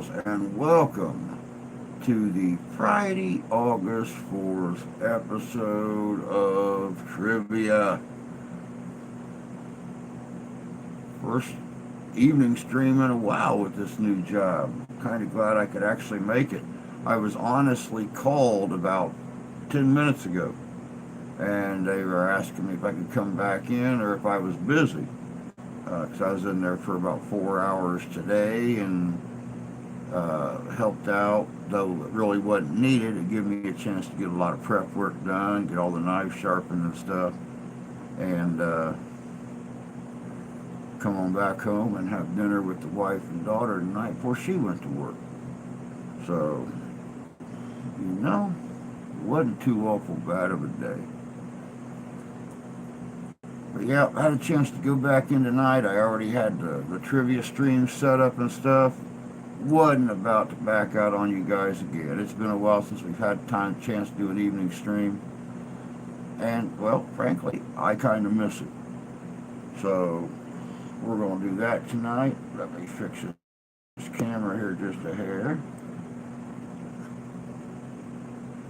Files, and welcome to the Friday, August 4th episode of Trivia. First evening stream in a while with this new job. Kind of glad I could actually make it. I was honestly called about 10 minutes ago, and they were asking me if I could come back in or if I was busy. Because I was in there for about 4 hours today and helped out, though it really wasn't needed. It gave me a chance to get a lot of prep work done, get all the knives sharpened and stuff, and come on back home and have dinner with the wife and daughter tonight before she went to work. So, it wasn't too awful bad of a day. But yeah, I had a chance to go back in tonight. I already had the trivia stream set up and stuff. Wasn't about to back out on you guys again. It's been a while since we've had chance to do an evening stream. And, well, frankly, I kind of miss it. So, we're going to do that tonight. Let me fix this camera here just a hair.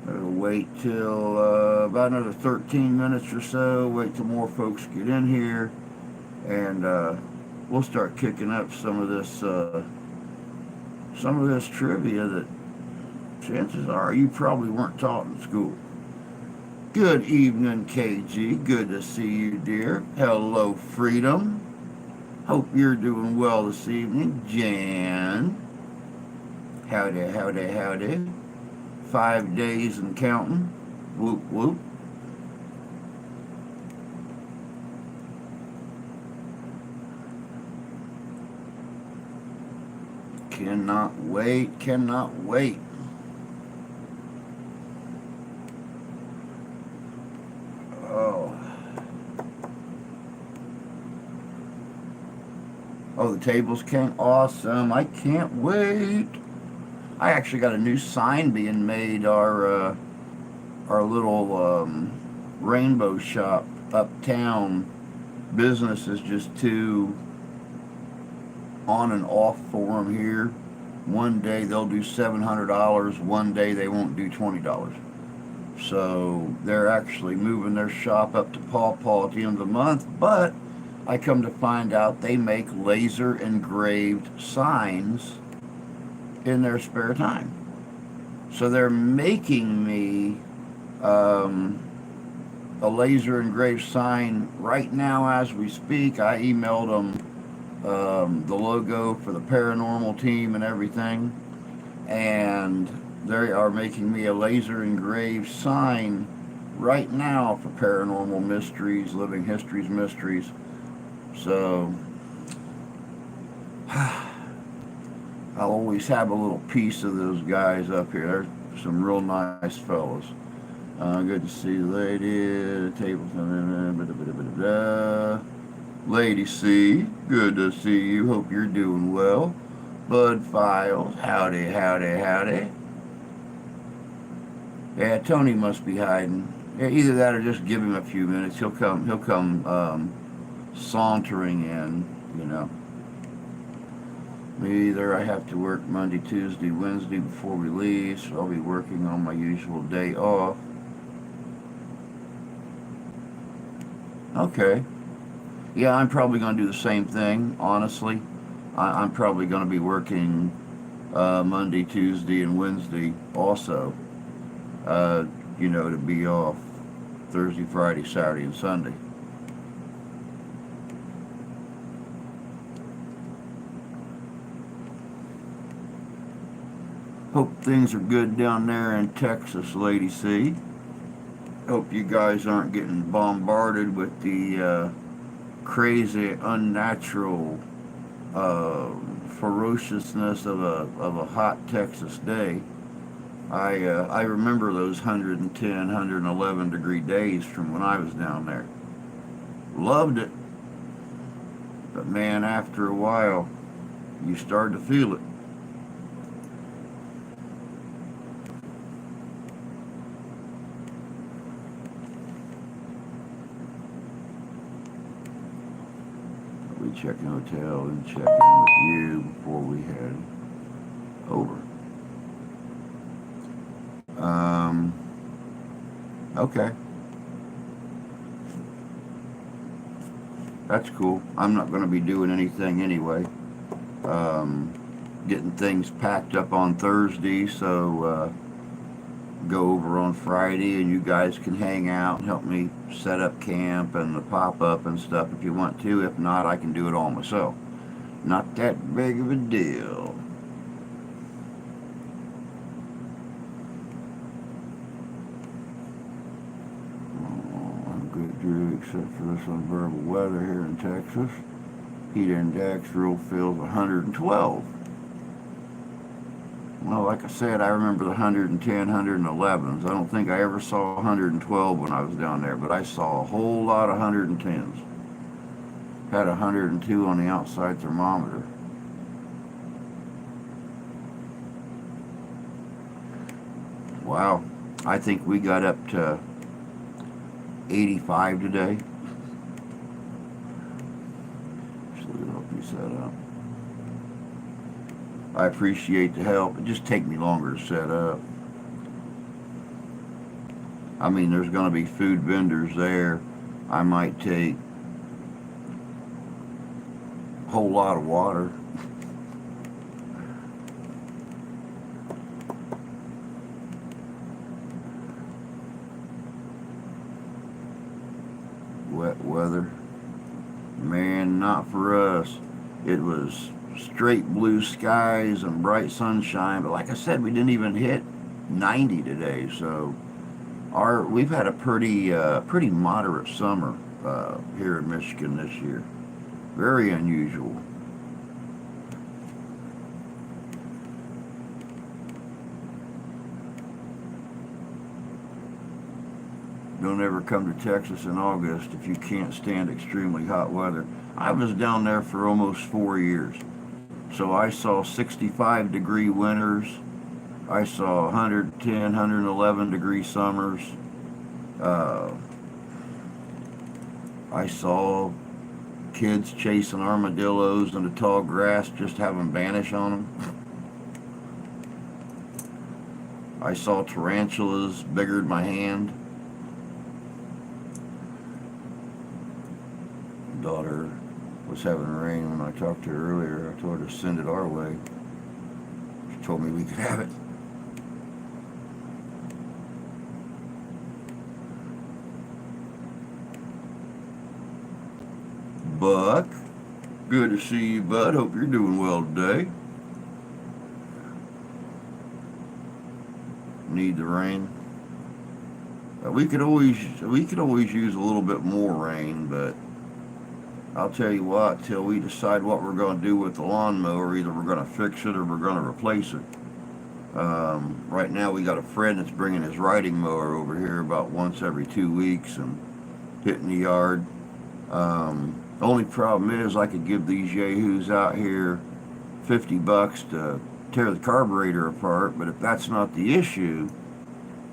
We'll wait till about another 13 minutes or so. Wait till more folks get in here, and we'll start kicking up some of this trivia that chances are you probably weren't taught in school. Good evening, KG. Good to see you, dear. Hello, Freedom. Hope you're doing well this evening. Jan. Howdy, howdy, howdy. 5 days and counting. Whoop, whoop. Cannot wait, cannot wait. Oh. Oh, the tables came. Awesome. I can't wait. I actually got a new sign being made. Our little rainbow shop uptown business is just too on and off for them here. One day they'll do $700. One day they won't do $20. So they're actually moving their shop up to Paw Paw at the end of the month. But I come to find out they make laser engraved signs in their spare time. So they're making me a laser engraved sign right now as we speak. I emailed them the logo for the paranormal team and everything, and they are making me a laser engraved sign right now for Paranormal Mysteries, Living Histories Mysteries. So I'll always have a little piece of those guys up here. They're some real nice fellows. Good to see you, lady. Table. Lady C, good to see you. Hope you're doing well. Bud Files, howdy, howdy, howdy. Yeah, Tony must be hiding. Yeah, either that or just give him a few minutes. He'll come sauntering in. Either I have to work Monday, Tuesday, Wednesday before we leave, so I'll be working on my usual day off. Okay. Yeah, I'm probably going to do the same thing, honestly. I'm probably going to be working Monday, Tuesday, and Wednesday also, to be off Thursday, Friday, Saturday, and Sunday. Hope things are good down there in Texas, Lady C. Hope you guys aren't getting bombarded with the crazy, unnatural ferociousness of a hot Texas day. I remember those 110, 111 degree days from when I was down there. Loved it. But man, after a while, you start to feel it. We check in hotel and check in with you before we head Over. Okay. That's cool. I'm not going to be doing anything anyway. Um, Getting things packed up on Thursday, so go over on Friday and you guys can hang out and help me set up camp and the pop-up and stuff if you want to. If not, I can do it all myself. Not that big of a deal. Oh, I'm good, Drew, except for this unbearable weather here in Texas. Heat index real feels 112. Well, like I said, I remember the 110, 111s. I don't think I ever saw 112 when I was down there, but I saw a whole lot of 110s. Had 102 on the outside thermometer. Wow, I think we got up to 85 today. So help you set up. I appreciate the help. It just take me longer to set up. I mean, there's going to be food vendors there. I might take a whole lot of water. Wet weather. Man, not for us. It was straight blue skies and bright sunshine, but like I said, we didn't even hit 90 today, so we've had a pretty moderate summer here in Michigan this year. Very unusual. Don't ever come to Texas in August if you can't stand extremely hot weather. I was down there for almost 4 years. So I saw 65-degree winters. I saw 110, 111-degree summers. I saw kids chasing armadillos in the tall grass, just have them vanish on them. I saw tarantulas bigger than my hand. Daughter was having rain when I talked to her earlier. I told her to send it our way. She told me we could have it. Buck, good to see you, bud. Hope you're doing well today. Need the rain. We could always use a little bit more rain, but I'll tell you what, till we decide what we're going to do with the lawnmower, either we're going to fix it or we're going to replace it. Right now we got a friend that's bringing his riding mower over here about once every 2 weeks and hitting the yard. The only problem is I could give these yahoos out here $50 to tear the carburetor apart, but if that's not the issue,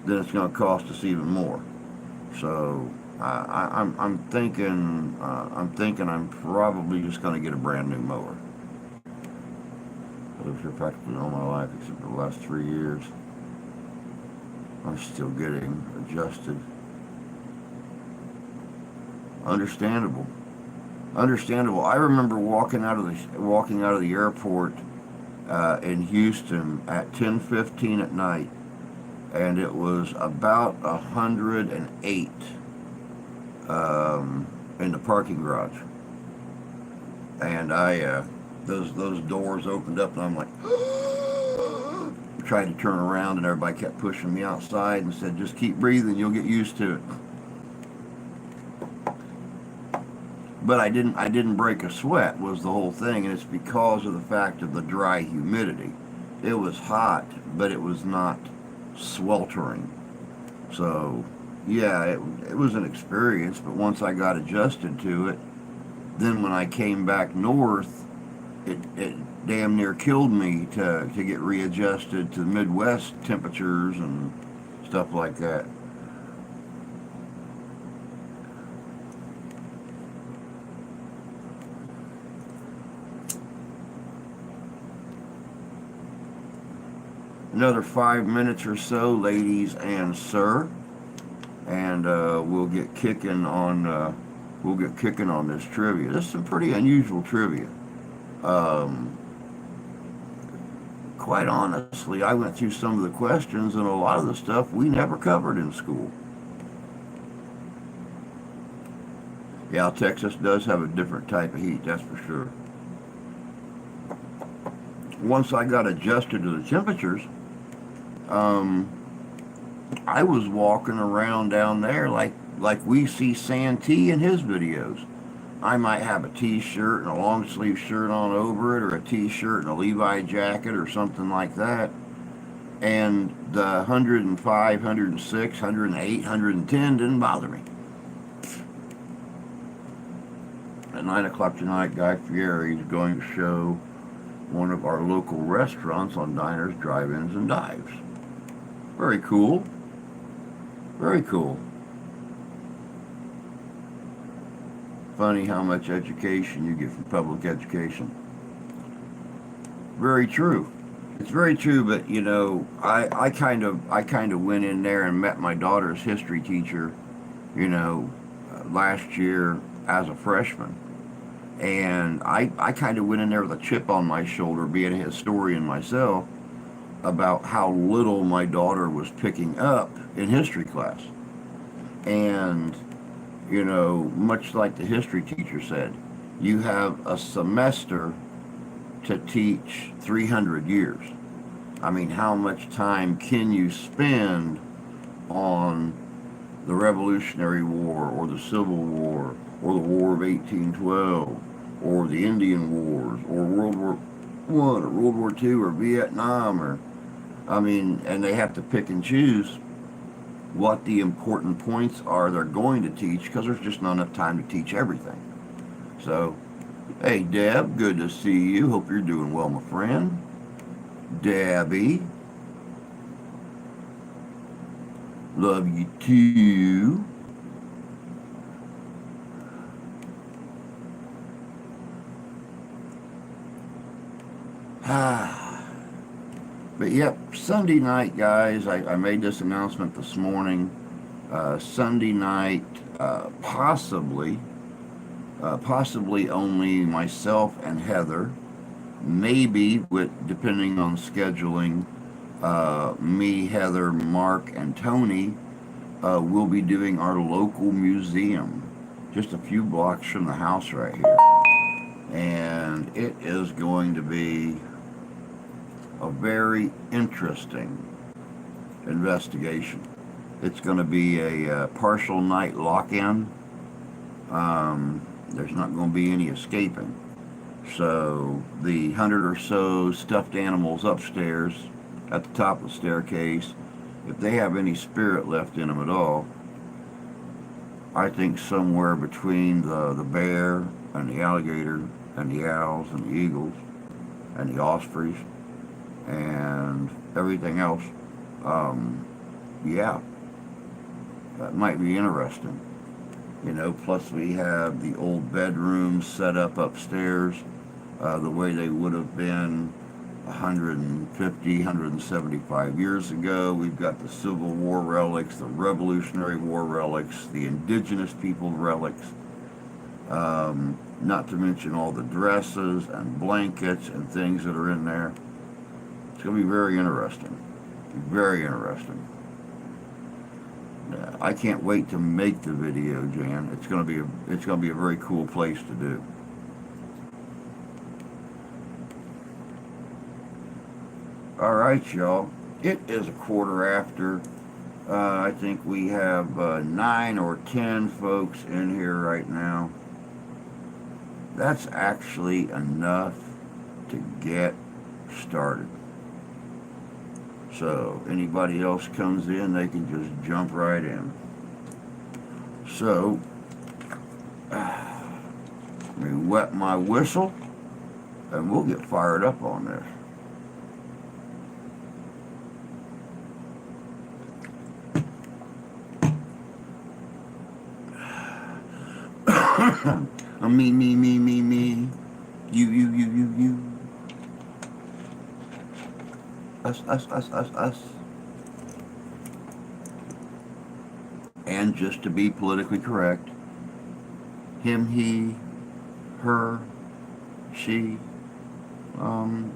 then it's going to cost us even more. So I'm thinking I'm probably just going to get a brand new mower. I've lived here practically all my life except for the last 3 years. I'm still getting adjusted. Understandable. I remember walking out of the airport in Houston at 10:15 at night, and it was about 108 in the parking garage. And those doors opened up, and I'm like, tried to turn around, and everybody kept pushing me outside and said, "Just keep breathing, you'll get used to it." But I didn't break a sweat was the whole thing, and it's because of the fact of the dry humidity. It was hot, but it was not sweltering. So, yeah, it was an experience, but once I got adjusted to it, then when I came back north, it damn near killed me to get readjusted to the Midwest temperatures and stuff like that. another 5 minutes or so, ladies and sir, and we'll get kicking on this trivia. This is some pretty unusual trivia. Um, quite honestly, I went through some of the questions, and a lot of the stuff we never covered in school. Yeah, Texas does have a different type of heat, that's for sure. Once I got adjusted to the temperatures, um, I was walking around down there like we see Santee in his videos. I might have a t-shirt and a long sleeve shirt on over it, or a t-shirt and a Levi jacket or something like that. And the 105, 106, 108, 110 didn't bother me. At 9 o'clock tonight, Guy Fieri is going to show one of our local restaurants on Diners, Drive-Ins, and Dives. Very cool. Very cool. Funny how much education you get from public education. Very true. It's very true, but you know, I kind of went in there and met my daughter's history teacher, you know, last year as a freshman. And I kind of went in there with a chip on my shoulder, being a historian myself, about how little my daughter was picking up in history class. And, you know, much like the history teacher said, you have a semester to teach 300 years. I mean, how much time can you spend on the Revolutionary War, or the Civil War, or the War of 1812, or the Indian Wars, or World War I, or World War II, or Vietnam, or, I mean, and they have to pick and choose what the important points are they're going to teach, because there's just not enough time to teach everything. So, hey, Deb, good to see you. Hope you're doing well, my friend. Debbie, love you too. But yep, Sunday night, guys, I made this announcement this morning. Sunday night, possibly only myself and Heather, maybe depending on scheduling, me, Heather, Mark, and Tony will be doing our local museum, just a few blocks from the house right here. And it is going to be a very interesting investigation. It's going to be a partial night lock-in. There's not going to be any escaping. So the 100 or so stuffed animals upstairs at the top of the staircase, if they have any spirit left in them at all, I think somewhere between the bear and the alligator and the owls and the eagles and the ospreys and everything else, yeah, that might be interesting. You know, plus we have the old bedrooms set up upstairs the way they would have been 150, 175 years ago. We've got the Civil War relics, the Revolutionary War relics, the indigenous people relics, not to mention all the dresses and blankets and things that are in there. It's going to be very interesting. Very interesting. I can't wait to make the video, Jan. It's going to be a very cool place to do. All right, y'all. It is a quarter after. I think we have 9 or 10 folks in here right now. That's actually enough to get started. So anybody else comes in, they can just jump right in. So let me wet my whistle and we'll get fired up on this. Me. You. Us. And just to be politically correct, him, he, her, she, um,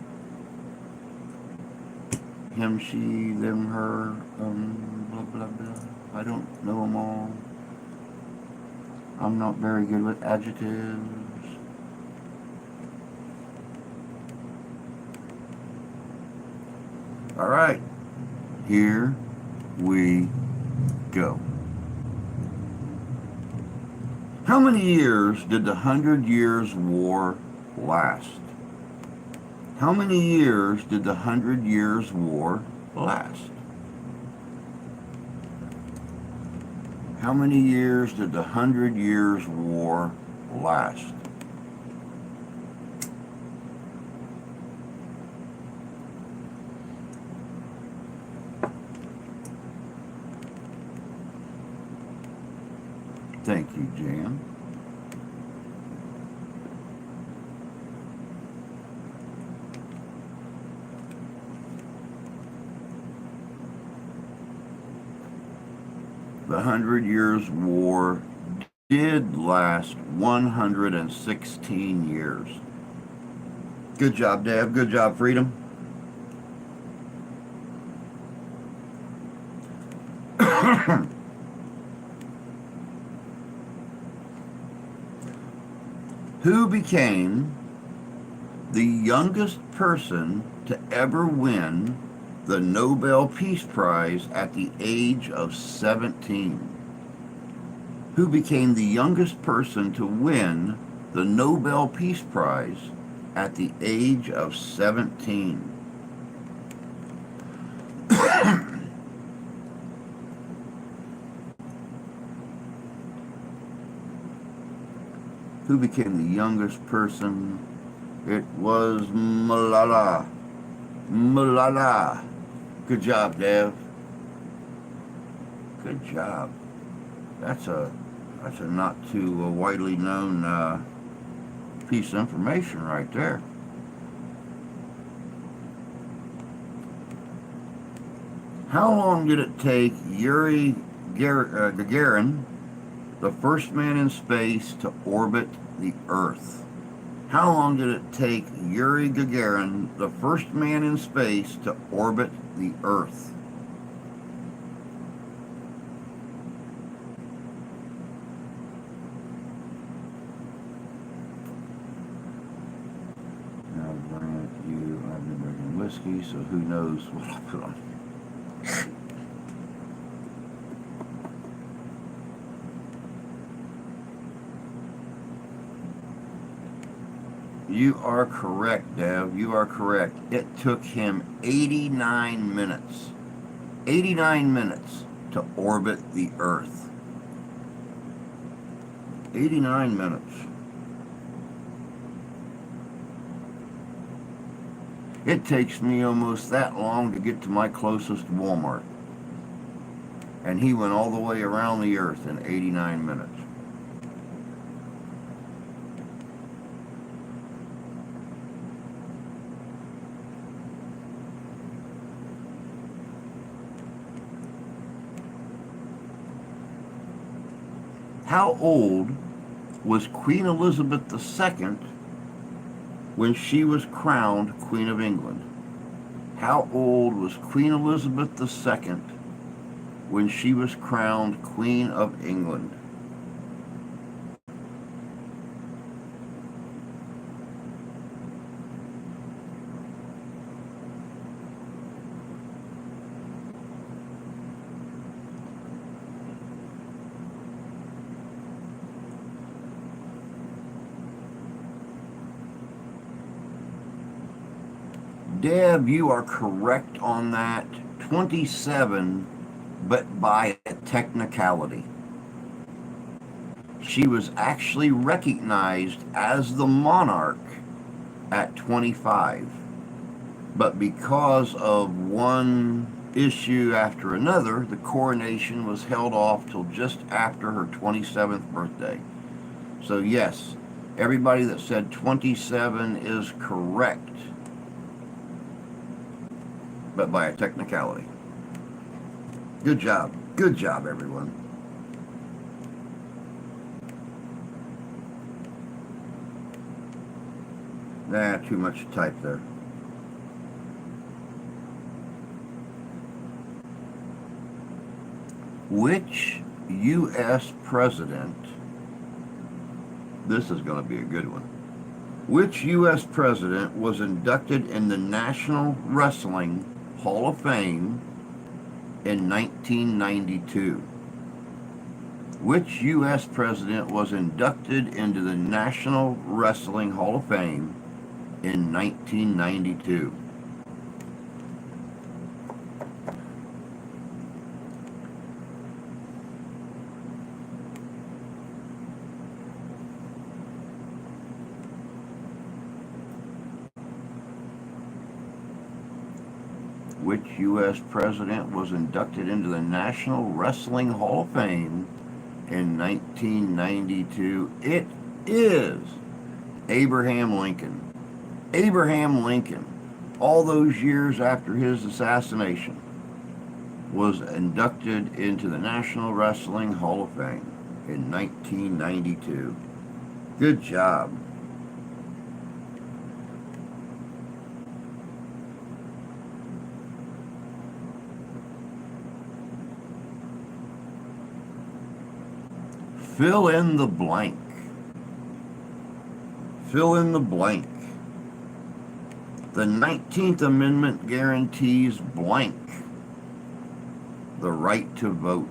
him, she, them, her, blah, blah, blah. I don't know them all. I'm not very good with adjectives. All right, here we go. How many years did the 100 Years' War last? How many years did the 100 Years' War last? How many years did the 100 Years' War last? Thank you, Jan. The 100 Years' War did last 116 years. Good job, Deb. Good job, Freedom. Who became the youngest person to ever win the Nobel Peace Prize at the age of 17? Who became the youngest person to win the Nobel Peace Prize at the age of 17? Who became the youngest person? It was Malala. Malala. Good job, Dev. Good job. That's a not too widely known piece of information right there. How long did it take Yuri Gagarin, the first man in space, to orbit the Earth? How long did it take Yuri Gagarin, the first man in space, to orbit the Earth? Now, Grant, I've been drinking whiskey, so who knows what I'll put on. You are correct, Dev. You are correct. It took him 89 minutes. 89 minutes to orbit the Earth. 89 minutes. It takes me almost that long to get to my closest Walmart. And he went all the way around the Earth in 89 minutes. How old was Queen Elizabeth II when she was crowned Queen of England? How old was Queen Elizabeth II when she was crowned Queen of England? Deb, you are correct on that. 27, but by a technicality. She was actually recognized as the monarch at 25. But because of one issue after another, the coronation was held off till just after her 27th birthday. So yes, everybody that said 27 is correct. but by a technicality. Good job. Good job, everyone. Nah, too much to type there. Which U.S. president, this is going to be a good one, which U.S. president was inducted in the National Wrestling Hall of Fame in 1992? Which U.S. president was inducted into the National Wrestling Hall of Fame in 1992? Which U.S. president was inducted into the National Wrestling Hall of Fame in 1992? It is Abraham Lincoln. Abraham Lincoln, all those years after his assassination, was inducted into the National Wrestling Hall of Fame in 1992. Good job. Fill in the blank. Fill in the blank. The 19th Amendment guarantees blank the right to vote.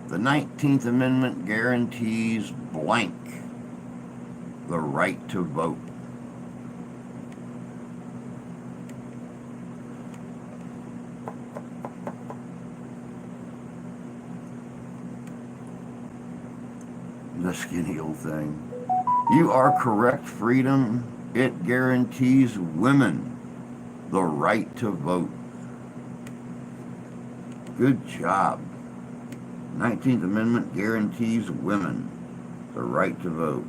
The 19th Amendment guarantees blank the right to vote. The skinny old thing. You are correct, Freedom. It guarantees women the right to vote. Good job. 19th Amendment guarantees women the right to vote.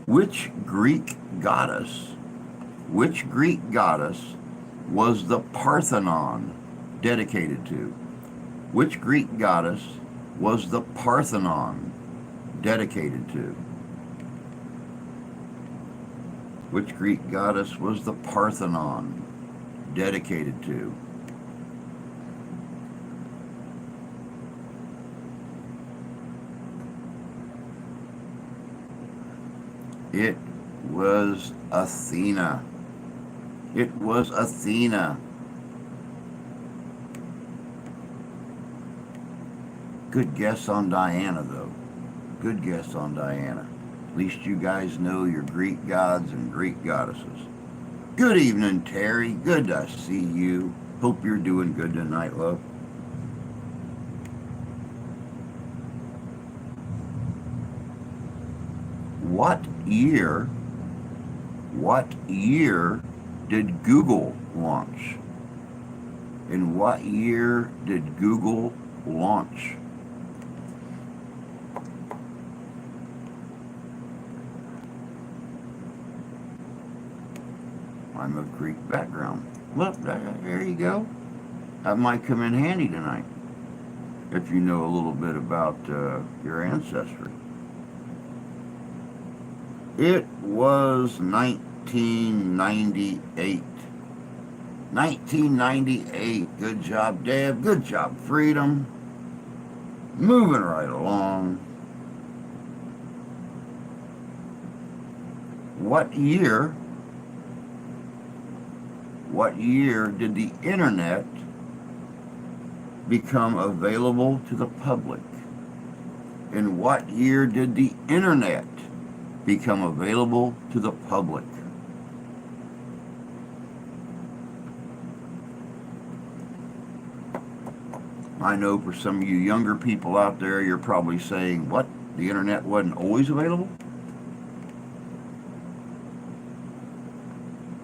Which Greek goddess was the Parthenon dedicated to? Which Greek goddess was the Parthenon dedicated to? Which Greek goddess was the Parthenon dedicated to? It was Athena. It was Athena. Good guess on Diana, though. Good guess on Diana. At least you guys know your Greek gods and Greek goddesses. Good evening, Terry. Good to see you. Hope you're doing good tonight, love. What year did Google launch? In what year did Google launch? I'm of Greek background. Look, there you go. That might come in handy tonight if you know a little bit about your ancestry. It was 1998. 1998. Good job, Deb. Good job, Freedom. Moving right along. What year did the internet become available to the public? In what year did the internet become available to the public? I know for some of you younger people out there, you're probably saying, what? The internet wasn't always available?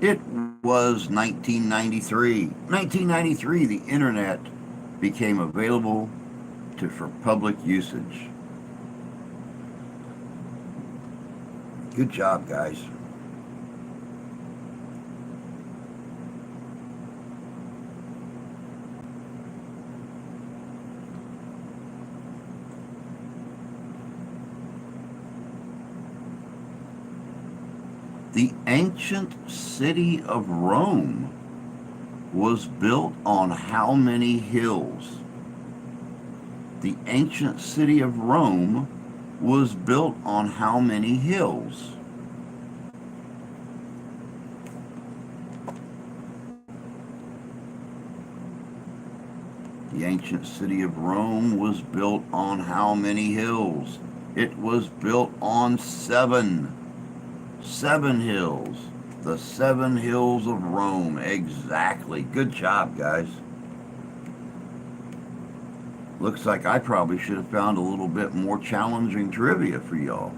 It was 1993. 1993, the internet became available for public usage. Good job, guys. The ancient city of Rome was built on how many hills? The ancient city of Rome was built on how many hills? The ancient city of Rome was built on how many hills? It was built on 7. 7 hills. The 7 hills of Rome. Exactly. Good job, guys. Looks like I probably should have found a little bit more challenging trivia for y'all.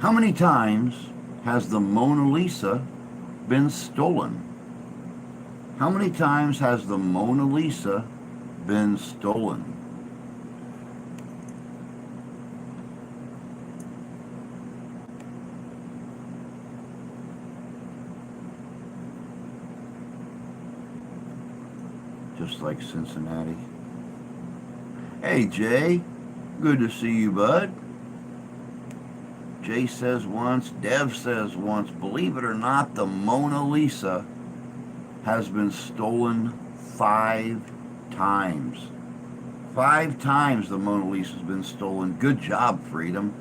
How many times has the Mona Lisa been stolen? How many times has the Mona Lisa been stolen? Just like Cincinnati. Hey, Jay. Good to see you, bud. Jay says once, Dev says once, believe it or not, the Mona Lisa has been stolen 5 times. 5 times the Mona Lisa has been stolen. Good job, Freedom.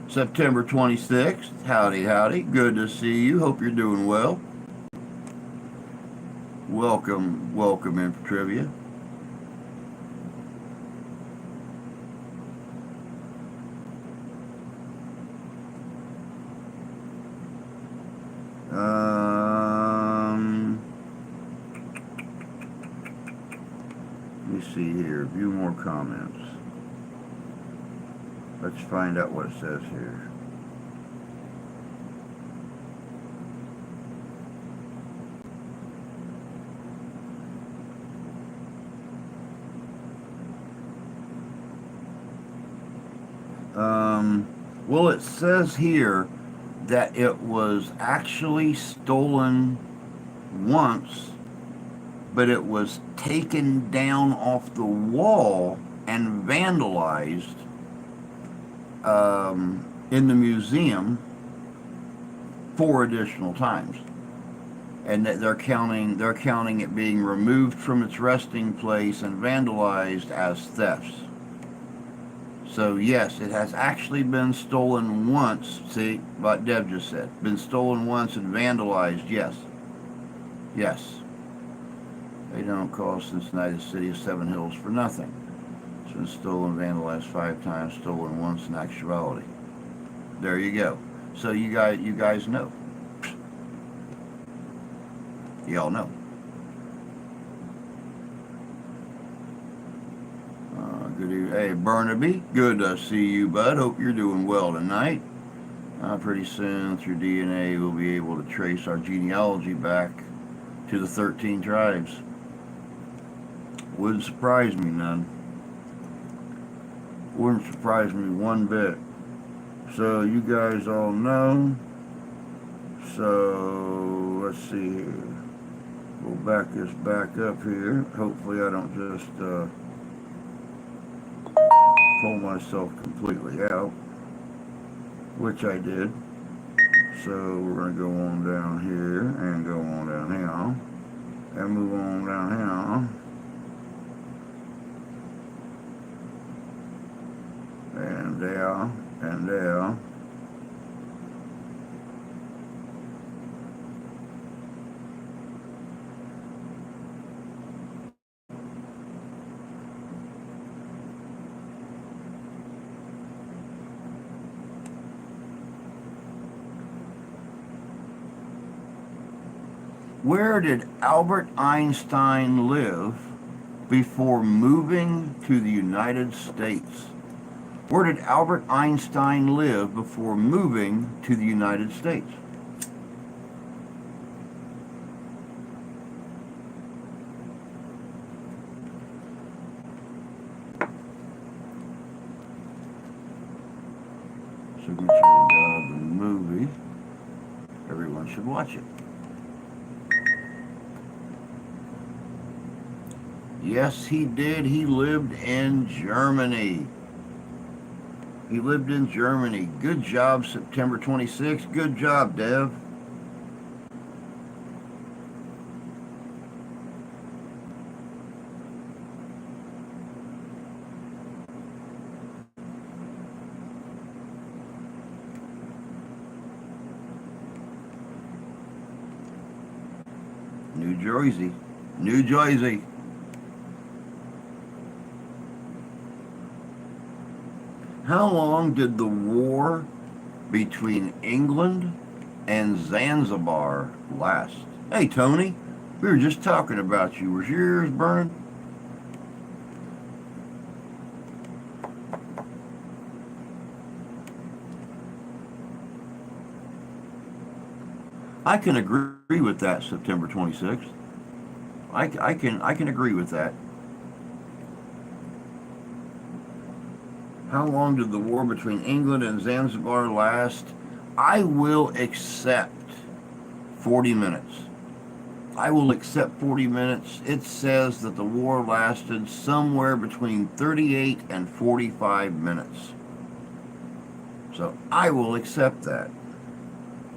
September 26th. Howdy, howdy. Good to see you. Hope you're doing well. Welcome, welcome in for trivia. Let me see here. View more comments. Let's find out what it says here. Well, it says here that it was actually stolen once, but it was taken down off the wall and vandalized in the museum 4 additional times, and that they're counting it being removed from its resting place and vandalized as thefts. So yes, it has actually been stolen once. See, what Deb just said. Been stolen once and vandalized, yes. Yes. They don't call Cincinnati the city of 7 hills for nothing. It's been stolen, vandalized 5 times, stolen once in actuality. There you go. So you guys know. Y'all know. Hey, Burnaby, good to see you, bud. Hope you're doing well tonight. Pretty soon, through DNA, we'll be able to trace our genealogy back to the 13 tribes. Wouldn't surprise me none. Wouldn't surprise me one bit. So you guys all know. So let's see here. We'll back this back up here. Hopefully I don't just pull myself completely out, which I did. So we're going to go on down here and go on down here and move on down here and there and there. Where did Albert Einstein live before moving to the United States? Where did Albert Einstein live before moving to the United States? Signature of God, the movie. Everyone should watch it. Yes, he did. He lived in Germany. He lived in Germany. Good job, September 26th. Good job, Dev. New Jersey. New Jersey. How long did the war between England and Zanzibar last? Hey, Tony, we were just talking about you. Was your ears burning? I can agree with that, September 26th. I can agree with that. How long did the war between England and Zanzibar last? I will accept 40 minutes. I will accept 40 minutes. It says that the war lasted somewhere between 38 and 45 minutes. So I will accept that.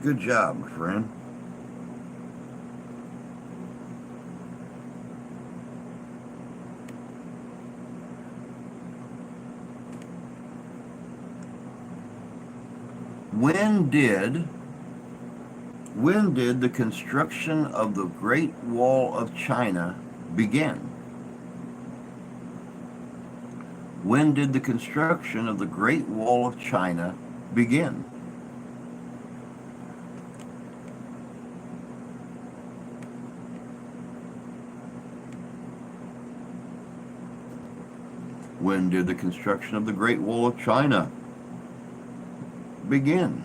Good job, my friend. When did the construction of the Great Wall of China begin? When did the construction of the Great Wall of China begin? When did the construction of the Great Wall of China begin?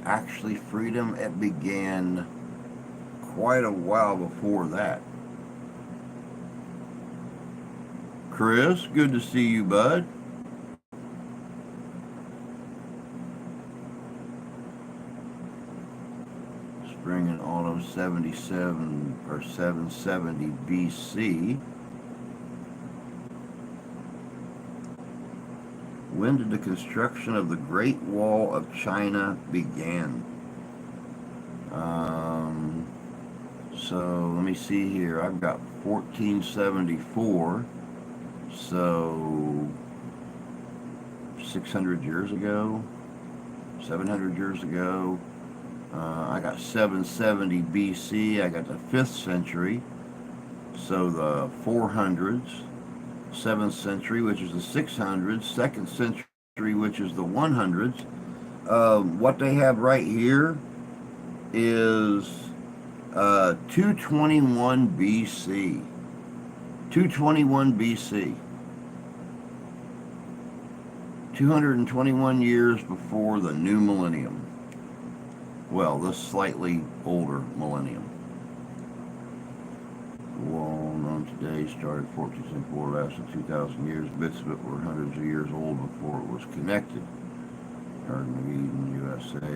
Actually, freedom, it began quite a while before that. Chris, good to see you, bud. Spring and autumn 77 or 770 BC. When did the construction of the Great Wall of China begin? So let me see here. I've got 1474. So 600 years ago, 700 years ago. I got 770 BC. I got the 5th century. So the 400s. 7th century, which is the 600s, 2nd century, which is the 100s. What they have right here is 221 BC. 221 BC. 221 years before the new millennium. Well, the slightly older millennium. The wall known today started 1474, lasted 2,000 years. Bits of it were hundreds of years old before it was connected. Garden of Eden, USA,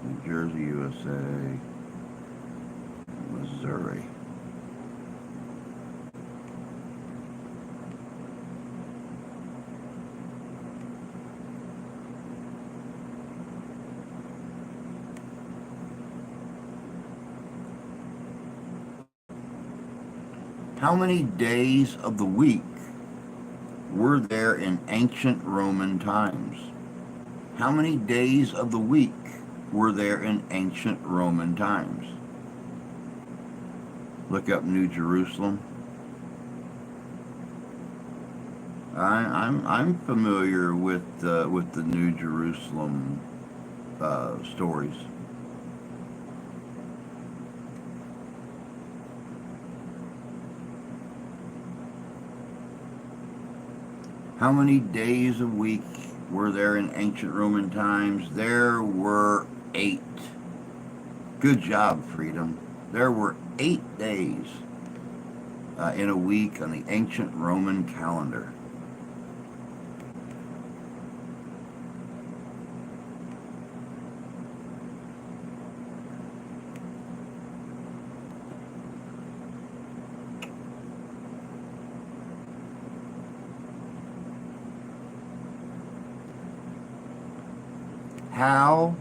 New Jersey, USA, Missouri. How many days of the week were there in ancient Roman times? How many days of the week were there in ancient Roman times? Look up New Jerusalem. I'm familiar with the New Jerusalem stories. How many days a week were there in ancient Roman times? There were 8. Good job, Freedom. There were 8 days in a week on the ancient Roman calendar. How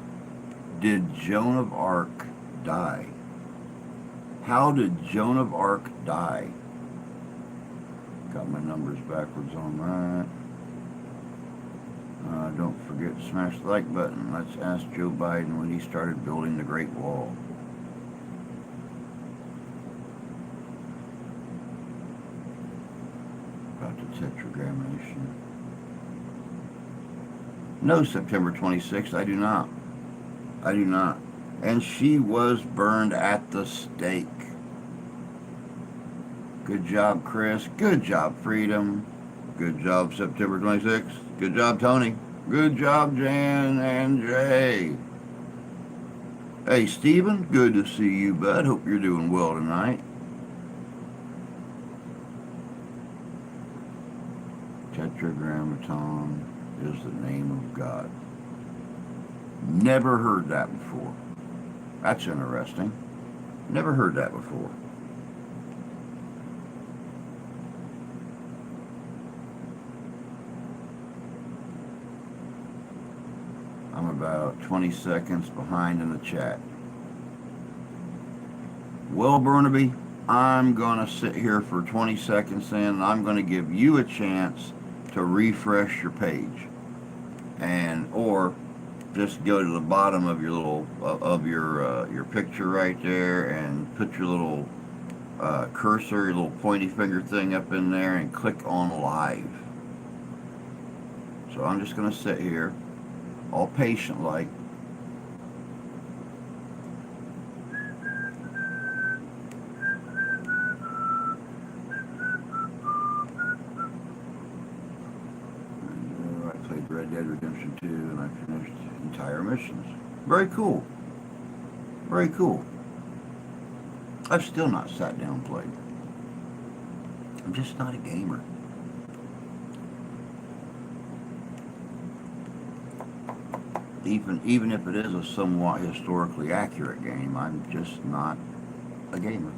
did Joan of Arc die? How did Joan of Arc die? Got my numbers backwards on that. Don't forget to smash the like button. Let's ask Joe Biden when he started building the Great Wall. About the Tetragrammaton. No, September 26th, I do not. I do not. And she was burned at the stake. Good job, Chris. Good job, Freedom. Good job, September 26th. Good job, Tony. Good job, Jan and Jay. Hey, Steven, good to see you, bud. Hope you're doing well tonight. Tetragrammaton is the name of God. Never heard that before. That's interesting. Never heard that before. I'm about 20 seconds behind in the chat. Well, Burnaby, I'm going to sit here for 20 seconds and I'm going to give you a chance to refresh your page. And, or just go to the bottom of your little, your picture right there and put your little cursor, your little pointy finger thing up in there and click on live. So I'm just going to sit here, all patient like. I played Red Dead Redemption 2 and I finished entire missions. Very cool. Very cool. I've still not sat down and played. I'm just not a gamer. Even if it is a somewhat historically accurate game, I'm just not a gamer.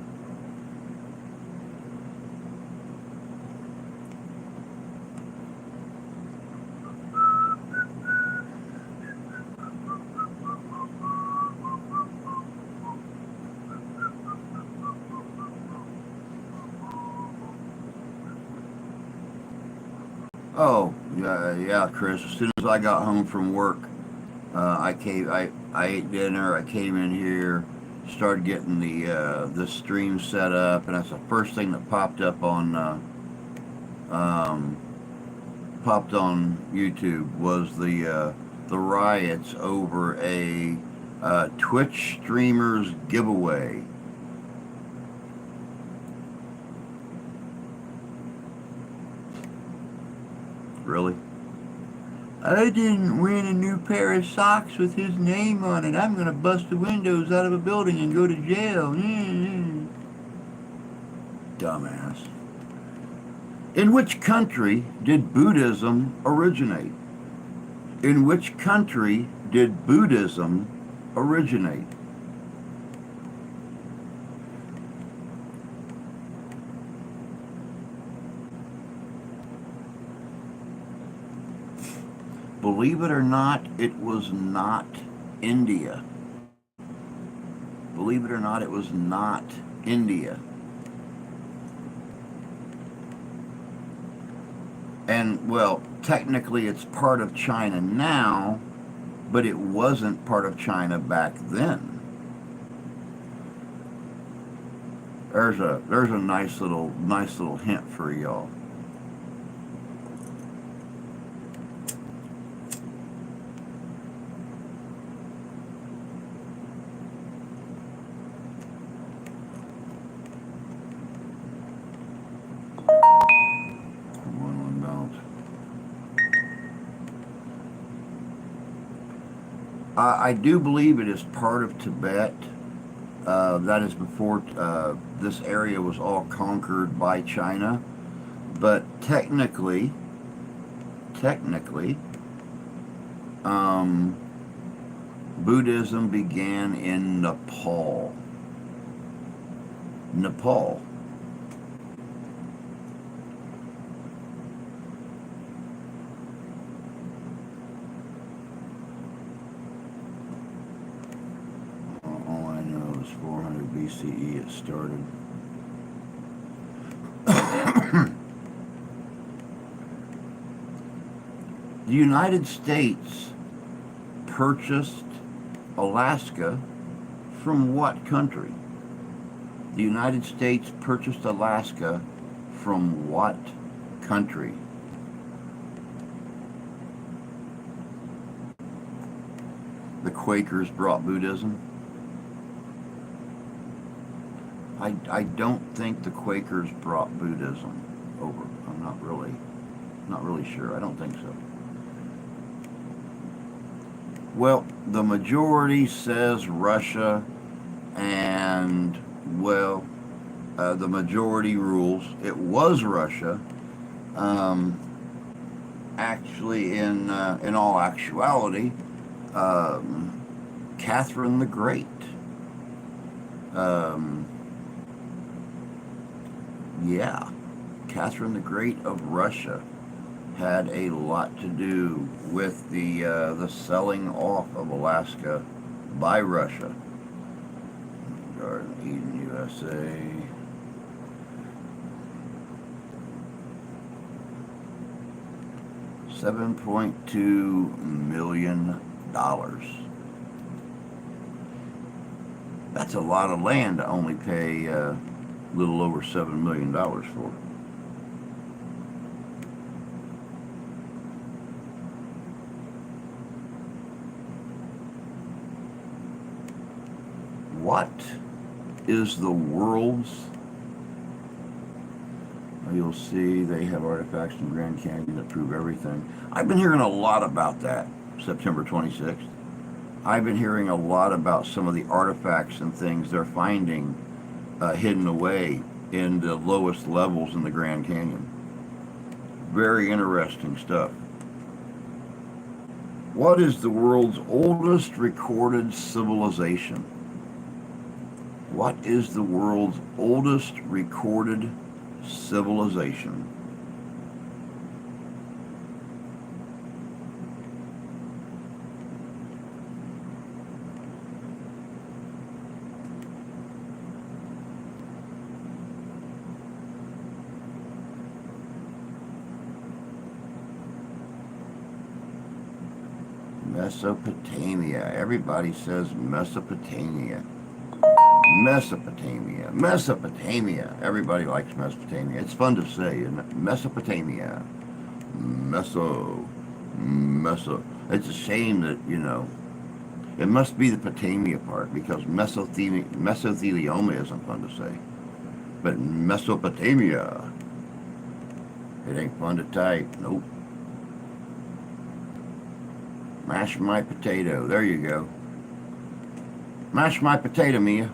Oh, yeah, Chris. As soon as I got home from work, I ate dinner. I came in here, started getting the stream set up, and that's the first thing that popped up on YouTube was the riots over a Twitch streamers giveaway. Really? I didn't win a new pair of socks with his name on it. I'm going to bust the windows out of a building and go to jail. Dumbass. In which country did Buddhism originate? In which country did Buddhism originate? Believe it or not, it was not India. Believe it or not, it was not India. And, well, technically it's part of China now, but it wasn't part of China back then. There's a nice little hint for y'all. I do believe it is part of Tibet. That is before this area was all conquered by China. But technically, um, Buddhism began in Nepal. Nepal. All I know is 400 BCE it started. The United States purchased Alaska from what country? The United States purchased Alaska from what country? The Quakers brought Buddhism. I don't think the Quakers brought Buddhism over. I'm not really sure. I don't think so. Well, the majority says Russia, and well, the majority rules. It was Russia. Actually, in all actuality, Catherine the Great. Yeah, Catherine the Great of Russia had a lot to do with the selling off of Alaska by Russia. Garden Eden, USA. $7.2 million. That's a lot of land to only pay a little over $7 million for. What is the world's... You'll see they have artifacts in Grand Canyon that prove everything. I've been hearing a lot about that, September 26th. I've been hearing a lot about some of the artifacts and things they're finding hidden away in the lowest levels in the Grand Canyon. Very interesting stuff. What is the world's oldest recorded civilization? What is the world's oldest recorded civilization? Mesopotamia. Everybody says Mesopotamia. Mesopotamia. Mesopotamia. Everybody likes Mesopotamia. It's fun to say, isn't it? Mesopotamia. Meso. It's a shame that, it must be the Potamia part because mesothelioma isn't fun to say. But Mesopotamia. It ain't fun to type. Nope. Mash my potato. There you go. Mash my potato, Mia.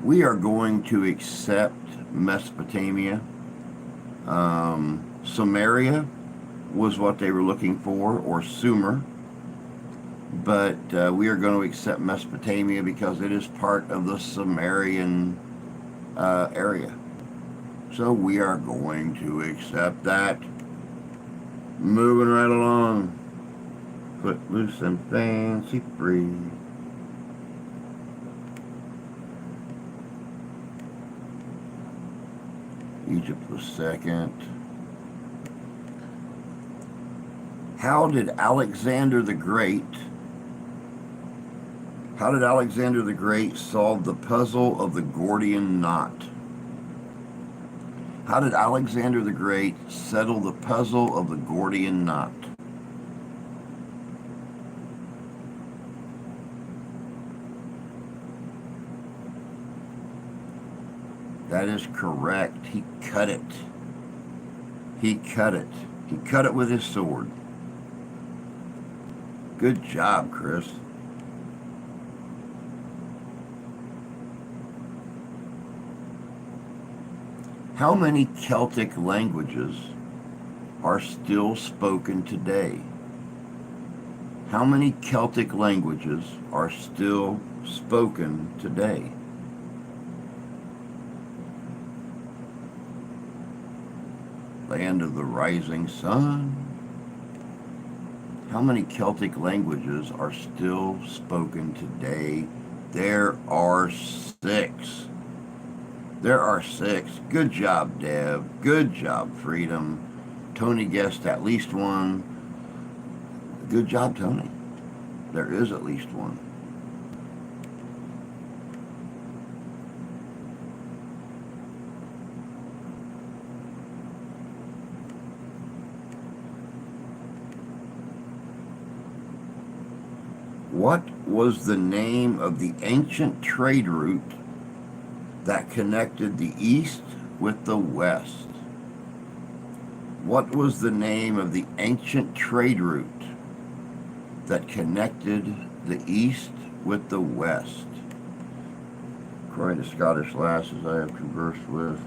We are going to accept Mesopotamia. Samaria was what they were looking for, or Sumer. But we are going to accept Mesopotamia because it is part of the Sumerian area. So we are going to accept that. Moving right along. Footloose and fancy free. Egypt was second. How did Alexander the Great solve the puzzle of the Gordian knot? How did Alexander the Great settle the puzzle of the Gordian knot? That is correct. He cut it. He cut it. He cut it with his sword. Good job, Chris. How many Celtic languages are still spoken today? How many Celtic languages are still spoken today? Land of the rising sun. How many Celtic languages are still spoken today? There are 6. There are 6. Good job, Deb. Good job, Freedom. Tony guessed at least one. Good job, Tony. There is at least one. What was the name of the ancient trade route that connected the East with the West? What was the name of the ancient trade route that connected the East with the West? According to Scottish lasses I have conversed with,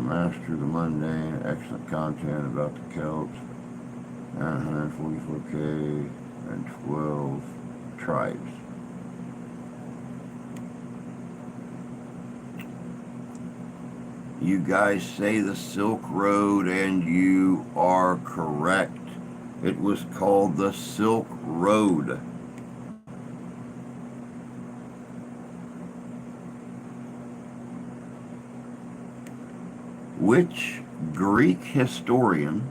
master the mundane, excellent content about the Celts, 944K and 12 tribes. You guys say the Silk Road, and you are correct. It was called the Silk Road. Which Greek historian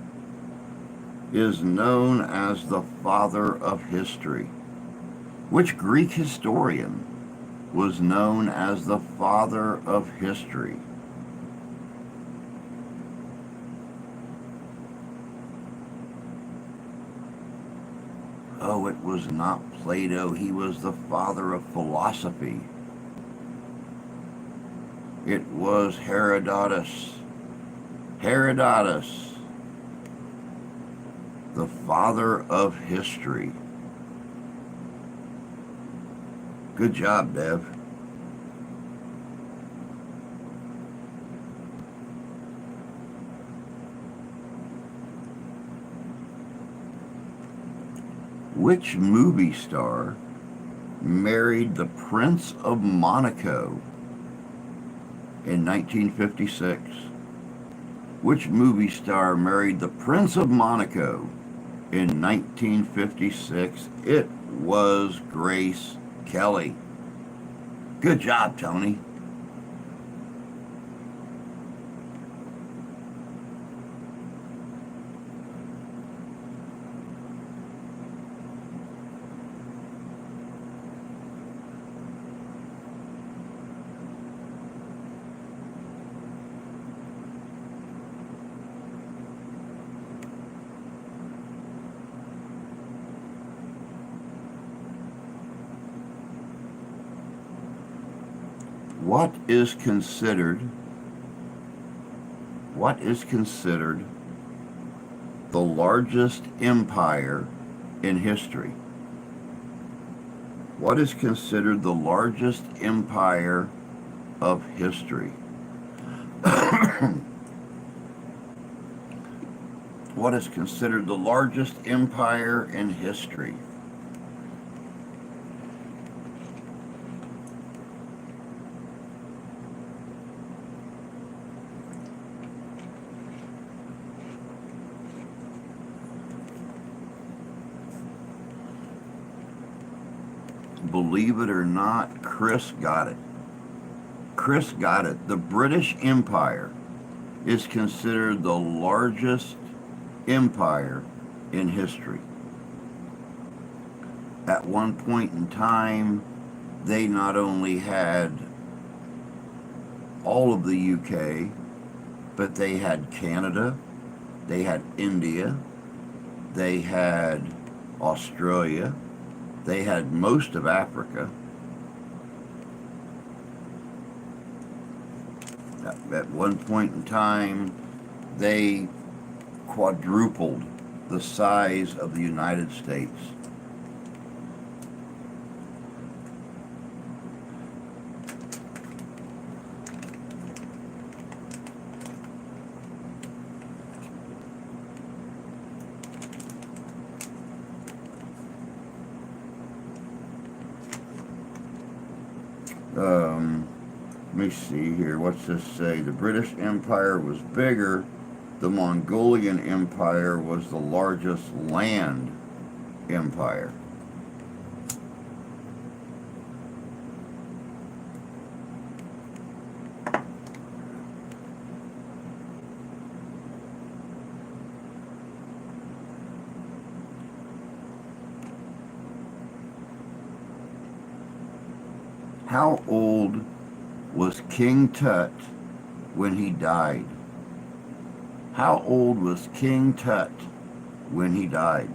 is known as the father of history? Which Greek historian was known as the father of history? Oh, it was not Plato. He was the father of philosophy. It was Herodotus. Herodotus, the father of history. Good job, Dev. Which movie star married the Prince of Monaco in 1956? Which movie star married the Prince of Monaco in 1956? It was Grace Kelly. Good job, Tony. What is considered the largest empire in history? What is considered the largest empire of history? What is considered the largest empire in history? Believe it or not, Chris got it. Chris got it. The British Empire is considered the largest empire in history. At one point in time, they not only had all of the UK, but they had Canada, they had India, they had Australia, they had most of Africa. At one point in time, they quadrupled the size of the United States. Let me see here. What's this say? The British Empire was bigger. The Mongolian Empire was the largest land empire. How old was King Tut when he died? How old was King Tut when he died?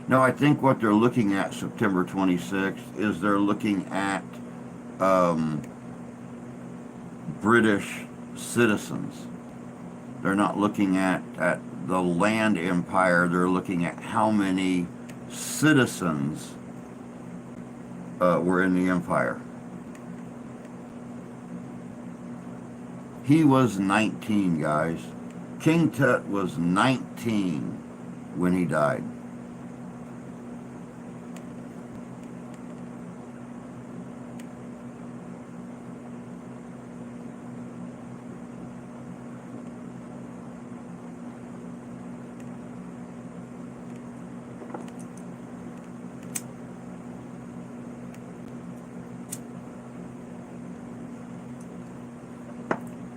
Now, I think what they're looking at September 26th is they're looking at British citizens. They're not looking at the land empire. They're looking at how many citizens were in the empire. He was 19, guys. King Tut was 19 when he died.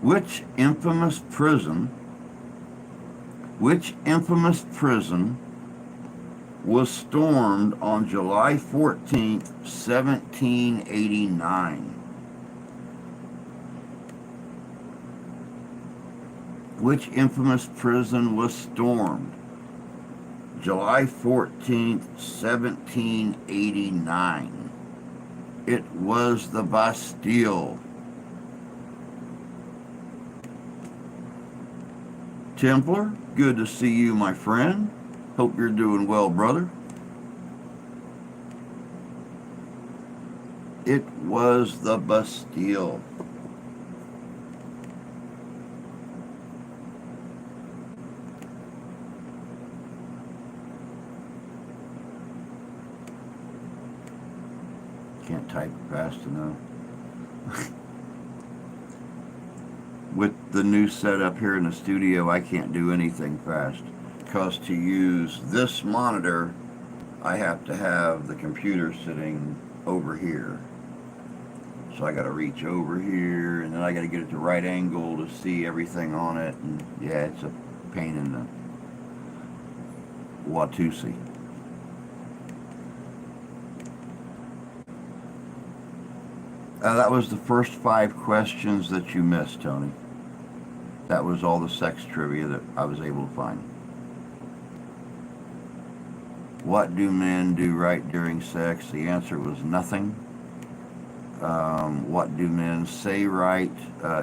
Which infamous prison was stormed on July 14th, 1789? Which infamous prison was stormed July 14th, 1789? It was the Bastille. Templar, good to see you, my friend. Hope you're doing well, brother. It was the Bastille. Can't type fast enough. With the new setup here in the studio, I can't do anything fast, because to use this monitor, I have to have the computer sitting over here. So I got to reach over here, and then I got to get it the right angle to see everything on it, and yeah, it's a pain in the Watusi. That was the first 5 questions that you missed, Tony. That was all the sex trivia that I was able to find. What do men do right during sex? The answer was nothing. What do men say right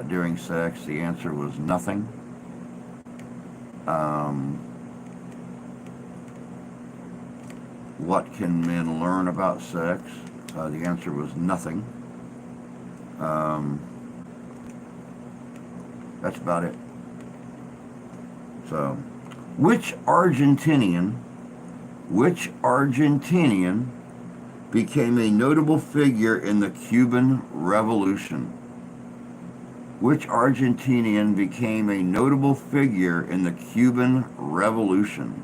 during sex? The answer was nothing. What can men learn about sex? The answer was nothing. That's about it. So, which Argentinian became a notable figure in the Cuban Revolution? Which Argentinian became a notable figure in the Cuban Revolution?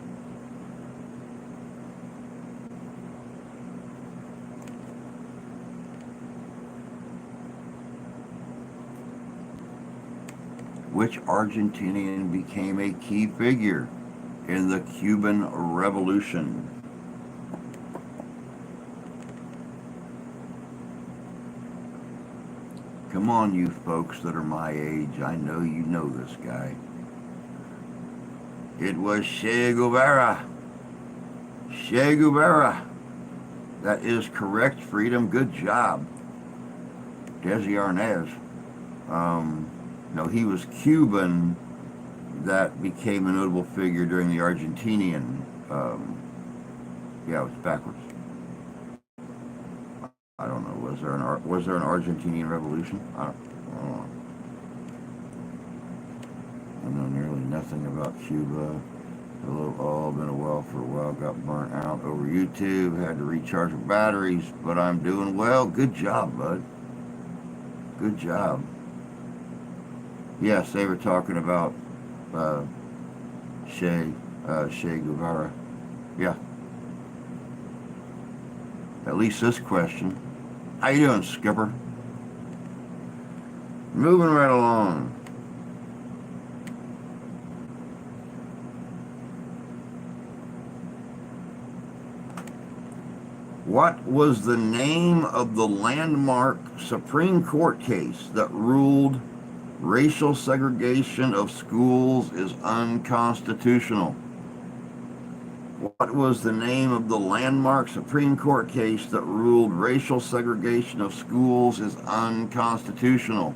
Which Argentinian became a key figure in the Cuban Revolution? Come on, you folks that are my age. I know you know this guy. It was Che Guevara. Che Guevara. That is correct, Freedom. Good job. Desi Arnaz. No, he was Cuban that became a notable figure during the Argentinian. Yeah, it was backwards. I don't know. Was there an Argentinian revolution? I don't know. I know nearly nothing about Cuba. Hello, all. Been a while for a while. Got burnt out over YouTube. Had to recharge my batteries, but I'm doing well. Good job, bud. Good job. Yes, they were talking about Che Guevara. Yeah. At least this question. How you doing, Skipper? Moving right along. What was the name of the landmark Supreme Court case that ruled racial segregation of schools is unconstitutional? What was the name of the landmark Supreme Court case that ruled racial segregation of schools is unconstitutional?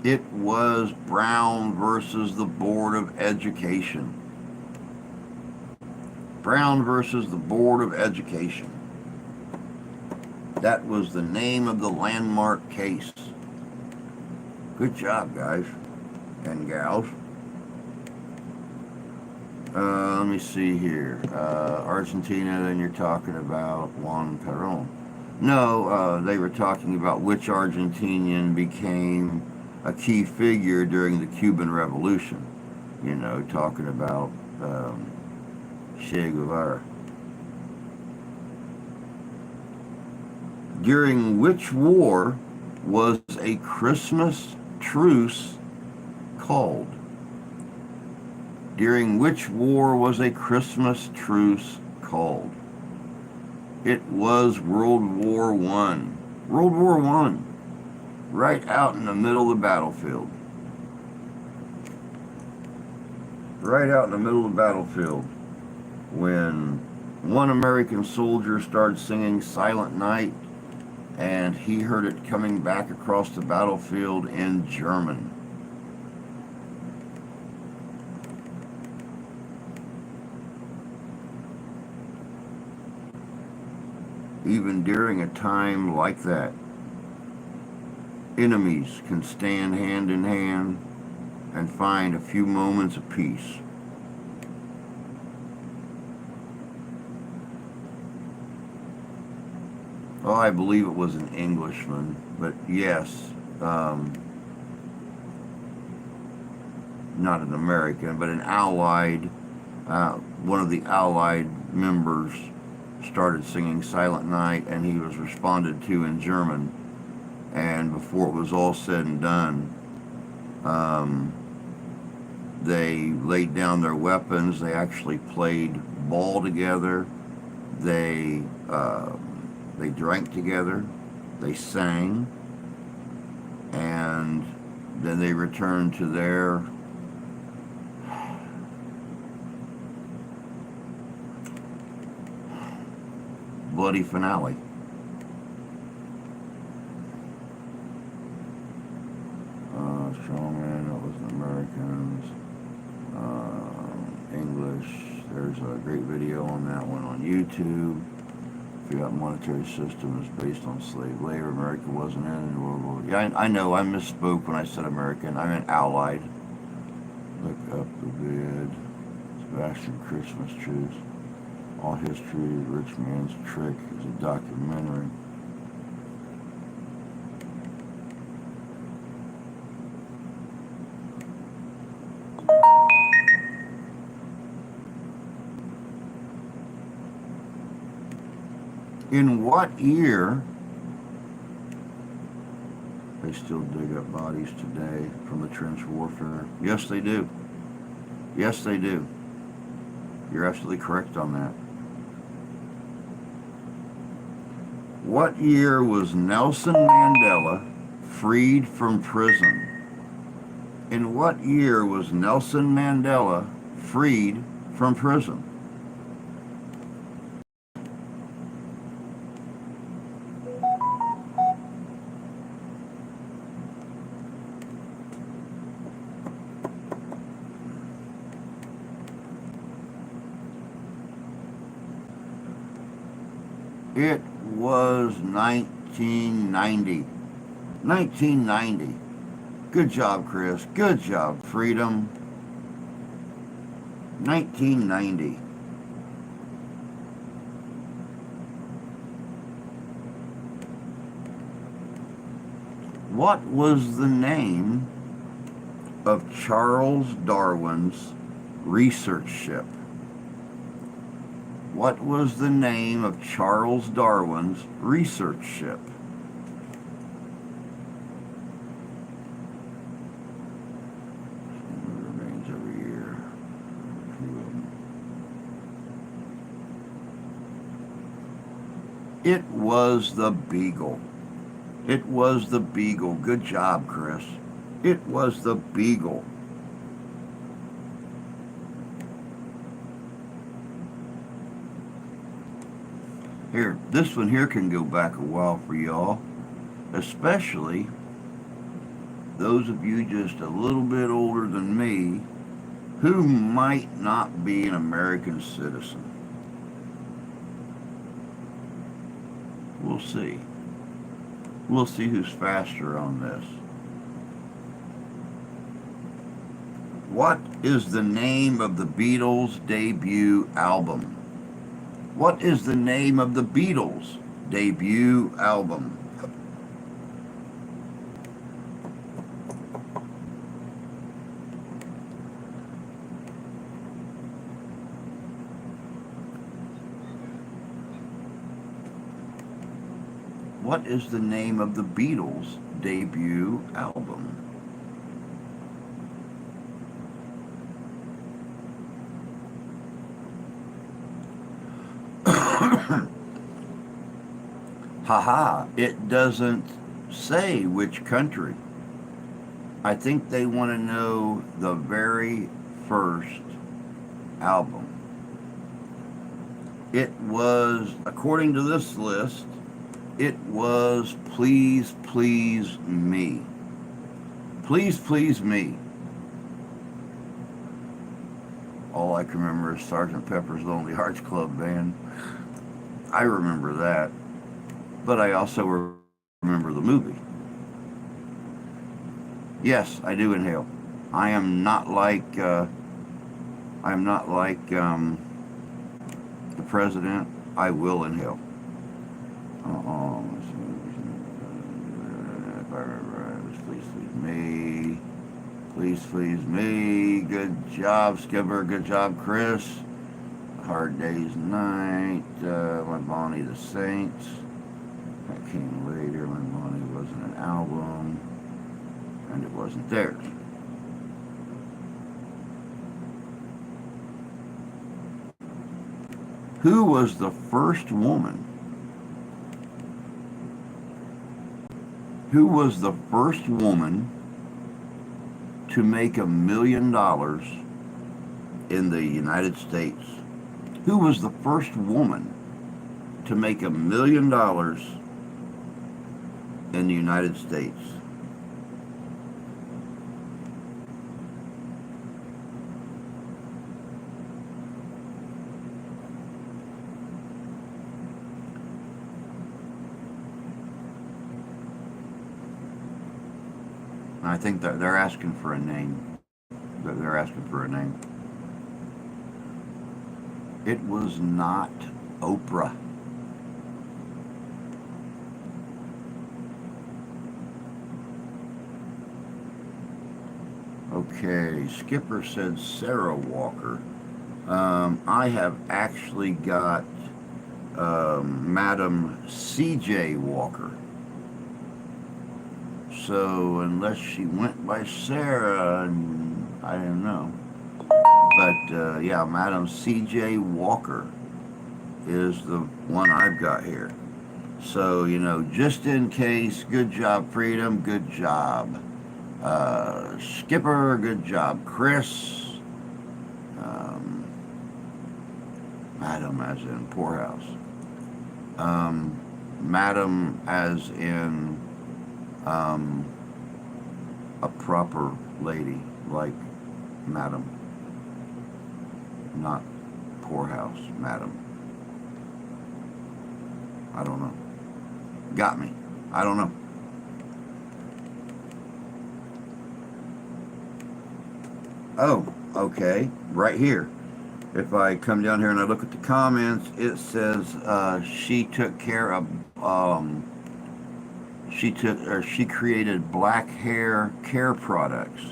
It was Brown versus the Board of Education. Brown versus the Board of Education. That was the name of the landmark case. Good job, guys and gals. Let me see here. Argentina, then you're talking about Juan Perón. No, they were talking about which Argentinian became a key figure during the Cuban Revolution. You know, talking about Che Guevara. During which war was a Christmas truce called? During which war was a Christmas truce called? It was World War I. World War I. Right out in the middle of the battlefield. Right out in the middle of the battlefield. When one American soldier started singing Silent Night, and he heard it coming back across the battlefield in German. Even during a time like that, enemies can stand hand in hand and find a few moments of peace. Oh, I believe it was an Englishman, but yes, not an American, but an Allied, one of the Allied members started singing Silent Night, and he was responded to in German. And before it was all said and done, they laid down their weapons. They actually played ball together. They drank together. They sang. And then they returned to their bloody finale. Strongman, that was the Americans. English, there's a great video on that one on YouTube. If you got monetary system is based on slave labor. America wasn't in World War. Yeah, I know, I misspoke when I said American. I meant Allied. Look up the vid. Sebastian Christmas Truce. All History, Rich Man's Trick is a documentary. In what year They still dig up bodies today from the trench warfare. Yes, they do. Yes, they do. You're absolutely correct on that. What year was Nelson Mandela freed from prison? In what year was Nelson Mandela freed from prison? It was 1990. 1990. Good job, Chris. Good job, Freedom. 1990. What was the name of Charles Darwin's research ship? What was the name of Charles Darwin's research ship? Remains every year. It was the Beagle. It was the Beagle. Good job, Chris. It was the Beagle. Here, this one here can go back a while for y'all, especially those of you just a little bit older than me who might not be an American citizen. We'll see. We'll see who's faster on this. What is the name of the Beatles' debut album? What is the name of the Beatles' debut album? What is the name of the Beatles' debut album? Haha, it doesn't say which country. I think they want to know the very first album. It was, according to this list, it was Please Please Me. Please Please Me. All I can remember is Sgt. Pepper's Lonely Hearts Club Band. I remember that. But I also remember the movie. Yes, I do inhale. I am not like the president. I will inhale. Please, please me. Please, please me. Good job, Skipper. Good job, Chris. Hard Day's Night. My Bonnie the Saints. That came later. My Bonnie wasn't an album. And it wasn't theirs. Who was the first woman? Who was the first woman to make $1 million in the United States? Who was the first woman to make $1 million in the United States? I think that they're asking for a name. They're asking for a name. It was not Oprah. Okay, Skipper said Sarah Walker. I have actually got Madam C.J. Walker. So unless she went by Sarah, I don't know. But yeah, Madam C.J. Walker is the one I've got here. So, just in case, good job, Freedom, good job. Skipper, good job, Chris. Um, Madam as in poorhouse. Madam as in um, a proper lady, like Madam, not poorhouse, Madam. I don't know. Got me. I don't know. Oh, okay. Right here. If I come down here and I look at the comments, it says she took care of, she created black hair care products.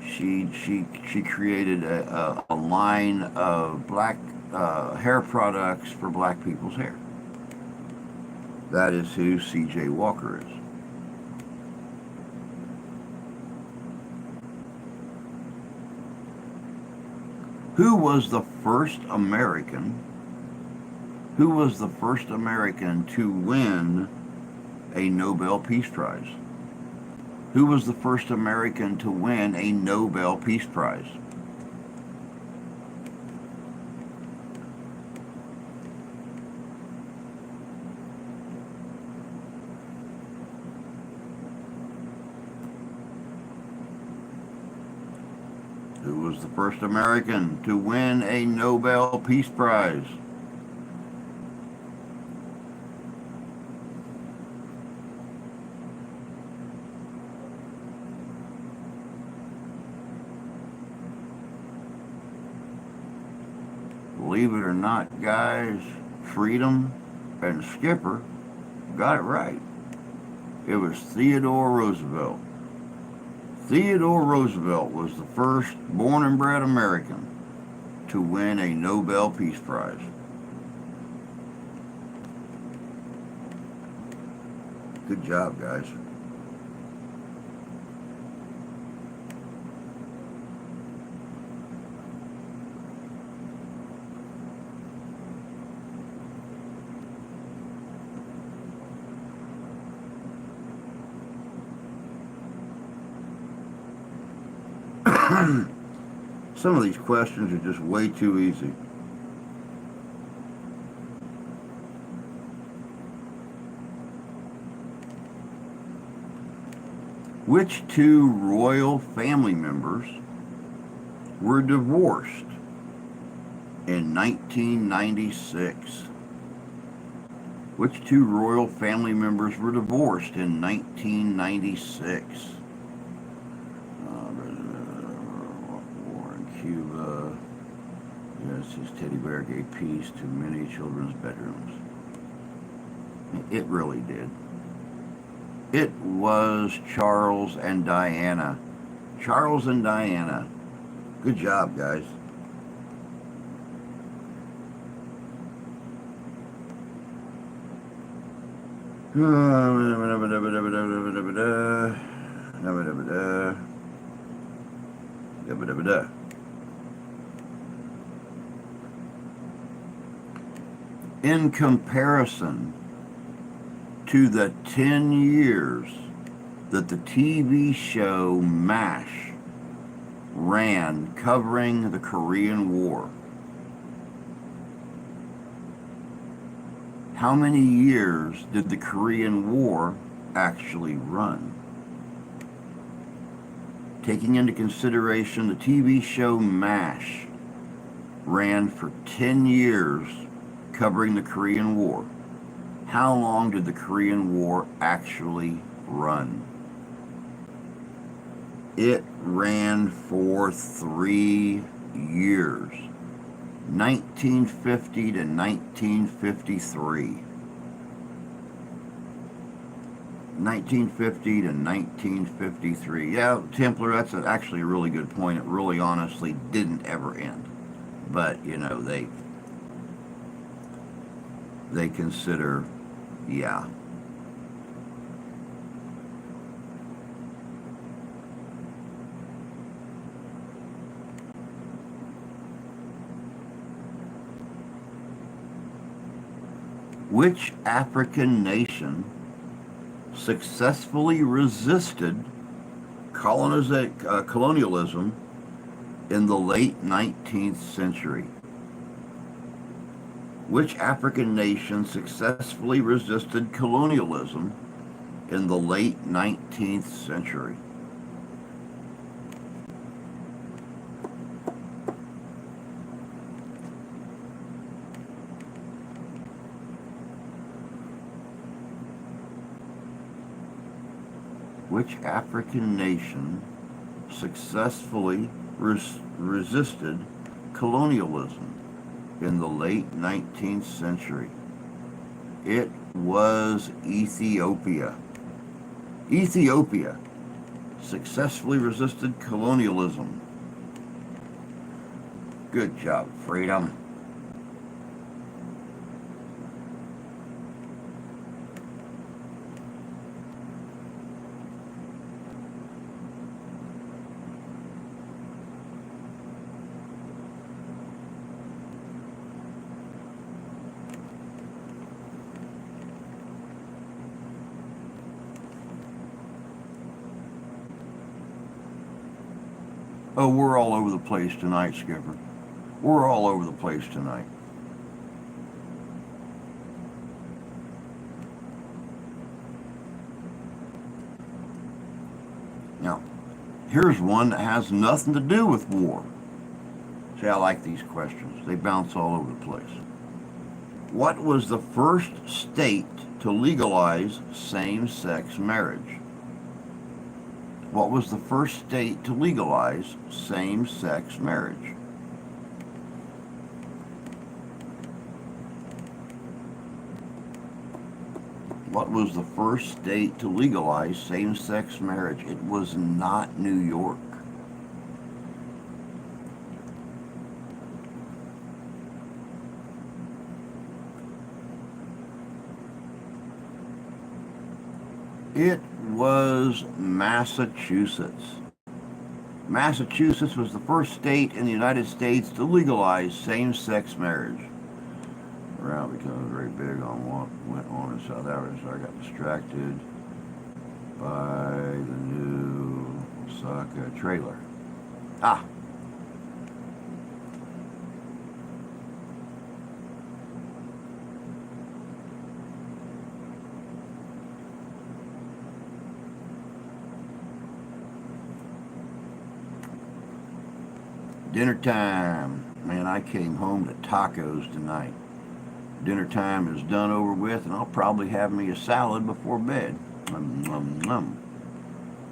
She created a line of black hair products for black people's hair. That is who C.J. Walker is. Who was the first American? Who was the first American to win a Nobel Peace Prize? Who was the first American to win a Nobel Peace Prize? Who was the first American to win a Nobel Peace Prize? Believe it or not, guys, Freedom and Skipper got it right. It was Theodore Roosevelt. Theodore Roosevelt was the first born and bred American to win a Nobel Peace Prize. Good job, guys. Some of these questions are just way too easy. Which two royal family members were divorced in 1996? Which two royal family members were divorced in 1996? War in Cuba. Yes, his teddy bear gave peace to many children's bedrooms. It really did. It was Charles and Diana. Charles and Diana. Good job, guys. In comparison to the 10 years that the TV show MASH ran covering the Korean War, how many years did the Korean War actually run? Taking into consideration the TV show MASH ran for 10 years covering the Korean War, how long did the Korean War actually run? It ran for 3 years, 1950 to 1953. 1950 to 1953. Yeah, Templar, that's actually a really good point. It really honestly didn't ever end. But, they consider, yeah. Which African nation successfully resisted colonialism in the late 19th century? Which African nation successfully resisted colonialism in the late 19th century? Which African nation successfully resisted colonialism in the late 19th century? It was Ethiopia. Ethiopia successfully resisted colonialism. Good job, Freedom. Oh, we're all over the place tonight, Skipper. We're all over the place tonight. Now, here's one that has nothing to do with war. See, I like these questions. They bounce all over the place. What was the first state to legalize same-sex marriage? What was the first state to legalize same-sex marriage? What was the first state to legalize same-sex marriage? It was not New York. It was Massachusetts. Massachusetts was the first state in the United States to legalize same-sex marriage. Around becoming very big on what went on in South Africa, so I got distracted by the new Osaka trailer. Ah! Dinner time. Man, I came home to tacos tonight. Dinner time is done over with, and I'll probably have me a salad before bed.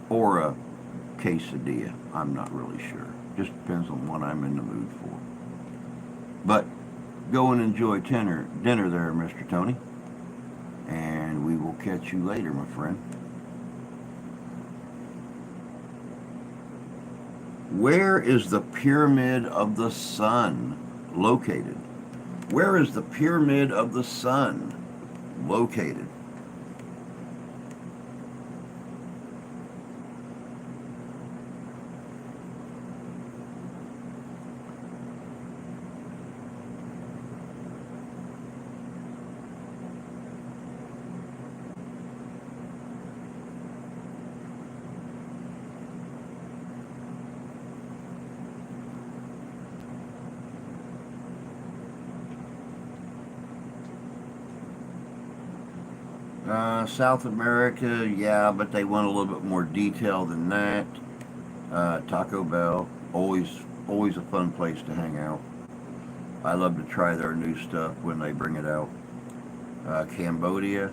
Or a quesadilla. I'm not really sure. Just depends on what I'm in the mood for. But go and enjoy dinner there, Mr. Tony. And we will catch you later, my friend. Where is the Pyramid of the Sun located? Where is the Pyramid of the Sun located? South America, yeah, but they want a little bit more detail than that. Taco Bell, always a fun place to hang out. I love to try their new stuff when they bring it out. Cambodia,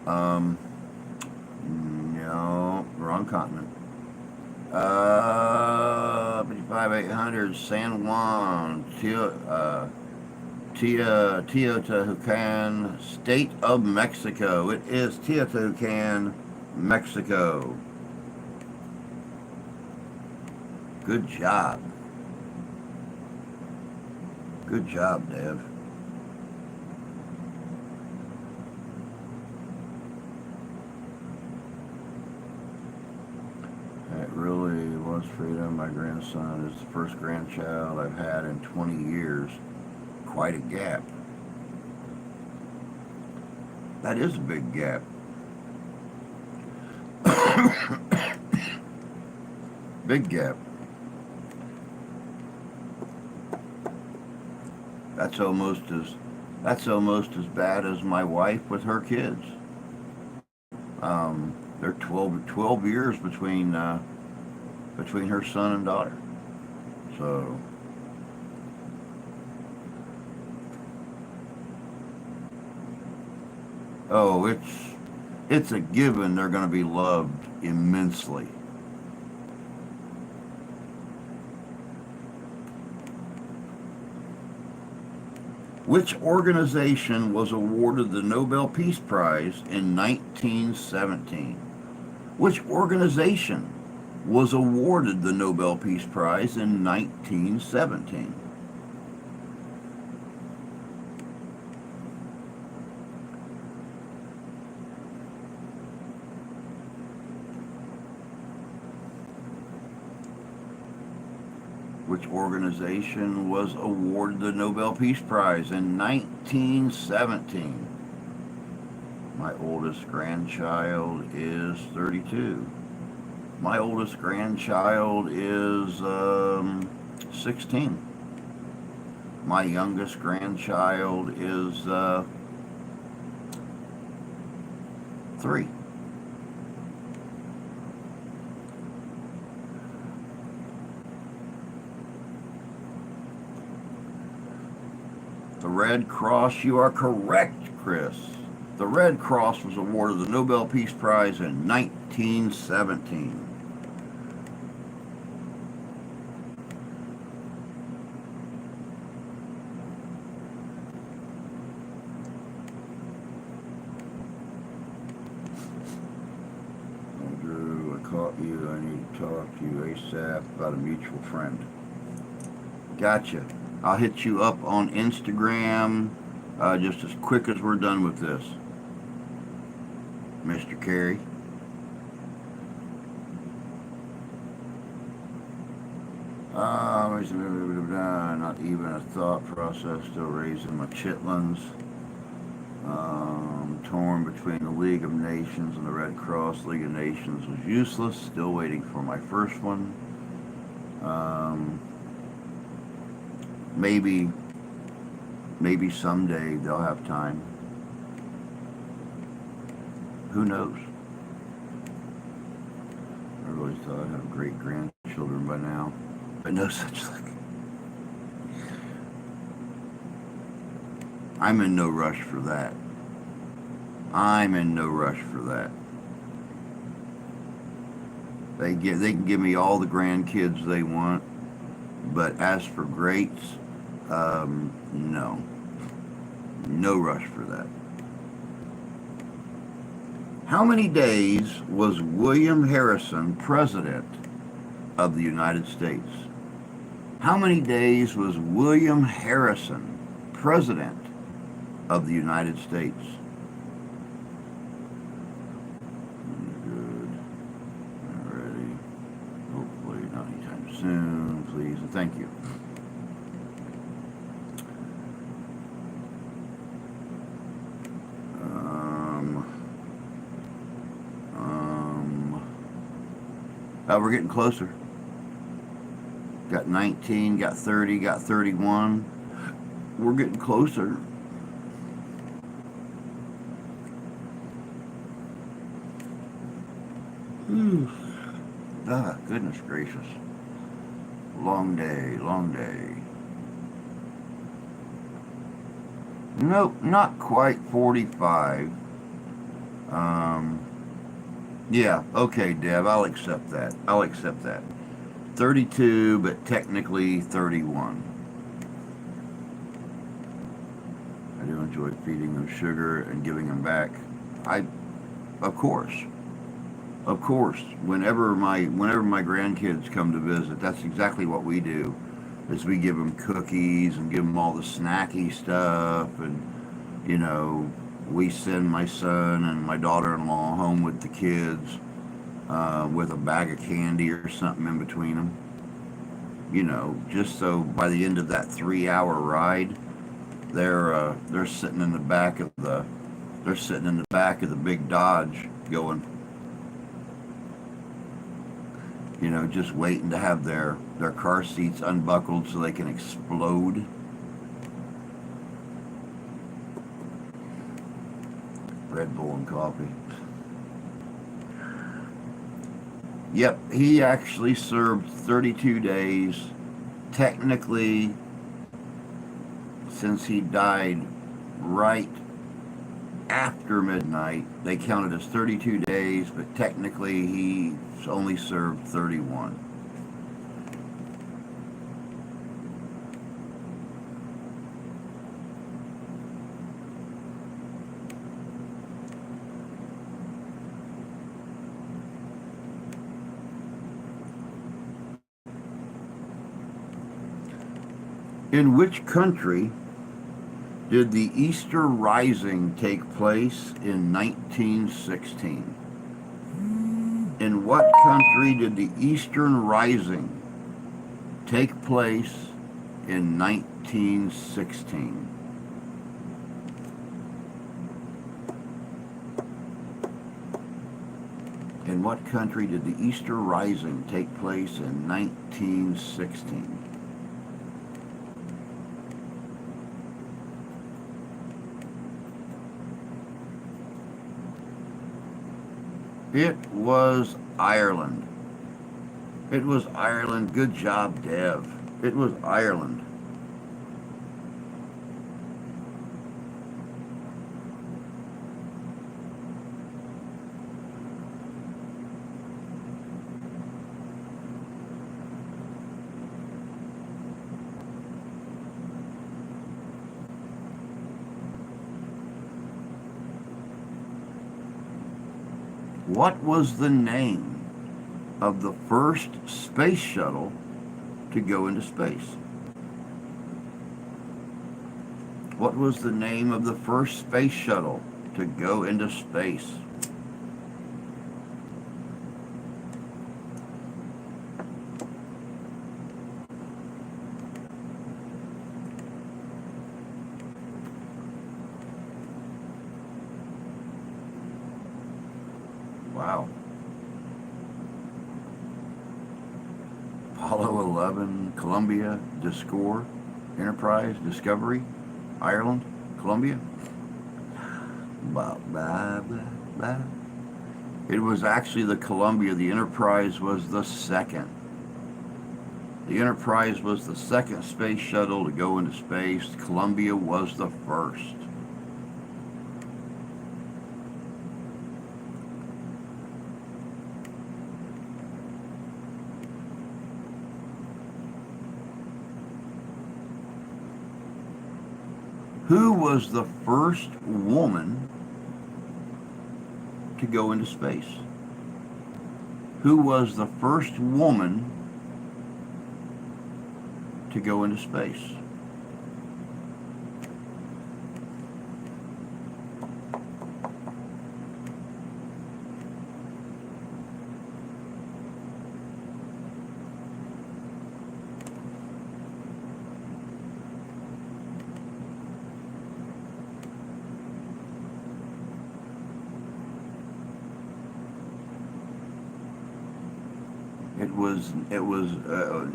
no, wrong continent. 55800 San Juan, Teotihuacan, State of Mexico. It is Teotihuacan, Mexico. Good job. Good job, Dev. It really was freedom. My grandson is the first grandchild I've had in 20 years. Quite a gap. That is a big gap. Big gap. That's almost as that's almost as bad as my wife with her kids. They're 12 years between her son and daughter. So oh, it's a given they're going to be loved immensely. Which organization was awarded the Nobel Peace Prize in 1917? Which organization was awarded the Nobel Peace Prize in 1917? Which organization was awarded the Nobel Peace Prize in 1917? My oldest grandchild is 32. My oldest grandchild is 16. My youngest grandchild is 3. The Red Cross, you are correct, Chris. The Red Cross was awarded the Nobel Peace Prize in 1917. Andrew, I caught you. I need to talk to you ASAP about a mutual friend. Gotcha. I'll hit you up on Instagram just as quick as we're done with this, Mr. Carey. Not even a thought process, still raising my chitlins. Torn between the League of Nations and the Red Cross. League of Nations was useless, still waiting for my first one. Maybe someday they'll have time. Who knows? I really thought I'd have great grandchildren by now, but no such luck. I'm in no rush for that. I'm in no rush for that. They can give me all the grandkids they want, but as for greats, no. No rush for that. How many days was William Harrison president of the United States? How many days was William Harrison president of the United States? Good. Alrighty. Hopefully not anytime soon, please, and thank you. We're getting closer. Got 19, got 30, got 31. We're getting closer. Ah, goodness gracious. Long day, long day. Nope, not quite 45. Yeah, okay, Deb, I'll accept that. I'll accept that. 32, but technically 31. I do enjoy feeding them sugar and giving them back. Of course, of course. Whenever my grandkids come to visit, that's exactly what we do. Is we give them cookies and give them all the snacky stuff, and you know, we send my son and my daughter-in-law home with the kids with a bag of candy or something in between them. You know, just so by the end of that 3-hour ride, they're sitting in the back of They're sitting in the back of the big Dodge going, just waiting to have their car seats unbuckled so they can explode. Red Bull and coffee. Yep, he actually served 32 days. Technically, since he died right after midnight, they counted as 32 days, but technically he only served 31. In which country did the Easter Rising take place in 1916? In what country did the Eastern Rising take place in 1916? In what country did the Easter Rising take place in 1916? It was Ireland. It was Ireland. Good job, Dev. It was Ireland. What was the name of the first space shuttle to go into space? What was the name of the first space shuttle to go into space? Wow. Apollo 11, Columbia, Discover, Enterprise, Discovery, Ireland, Columbia. Blah, blah, blah, blah. It was actually the Columbia. The Enterprise was the second. The Enterprise was the second space shuttle to go into space. Columbia was the first. Who was the first woman to go into space? Who was the first woman to go into space?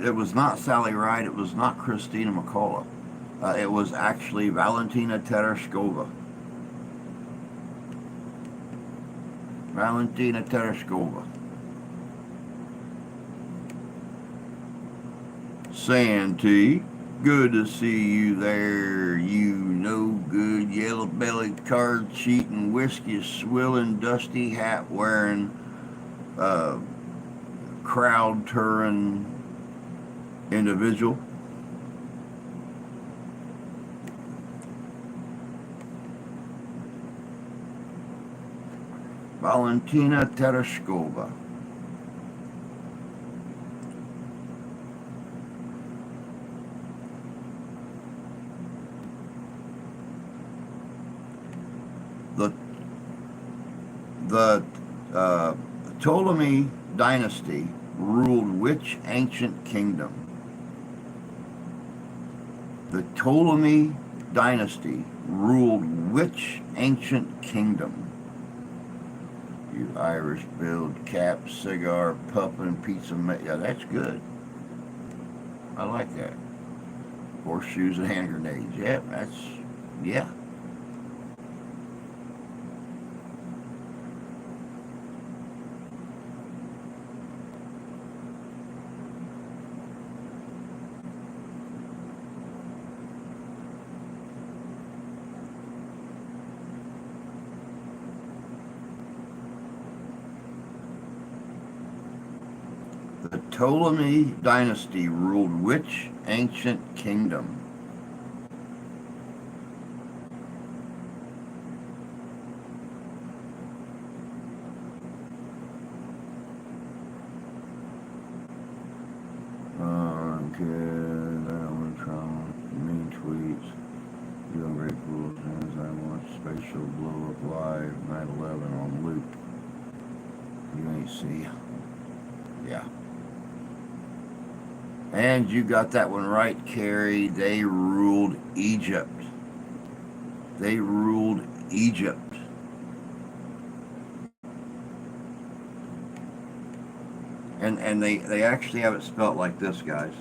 It was not Sally Ride. It was not Christina McCullough. It was actually Valentina Tereshkova. Valentina Tereshkova. Santee, good to see you there. You no good, yellow-bellied, card-cheating, whiskey-swilling, dusty hat-wearing, crowd-touring individual. Valentina Tereshkova. The Ptolemy dynasty ruled which ancient kingdom? The Ptolemy dynasty ruled which ancient kingdom? You Irish build cap, cigar, puffin, pizza. Yeah, that's good. I like that. Horseshoes and hand grenades. Yeah, yeah. The Ptolemy dynasty ruled which ancient kingdom? Okay, I want to try mean tweets. You great fools as I watch spatial blow up live 9/11 on loop. You ain't see. Yeah. And you got that one right, Carrie. They ruled Egypt. They ruled Egypt. And they actually have it spelt like this, guys.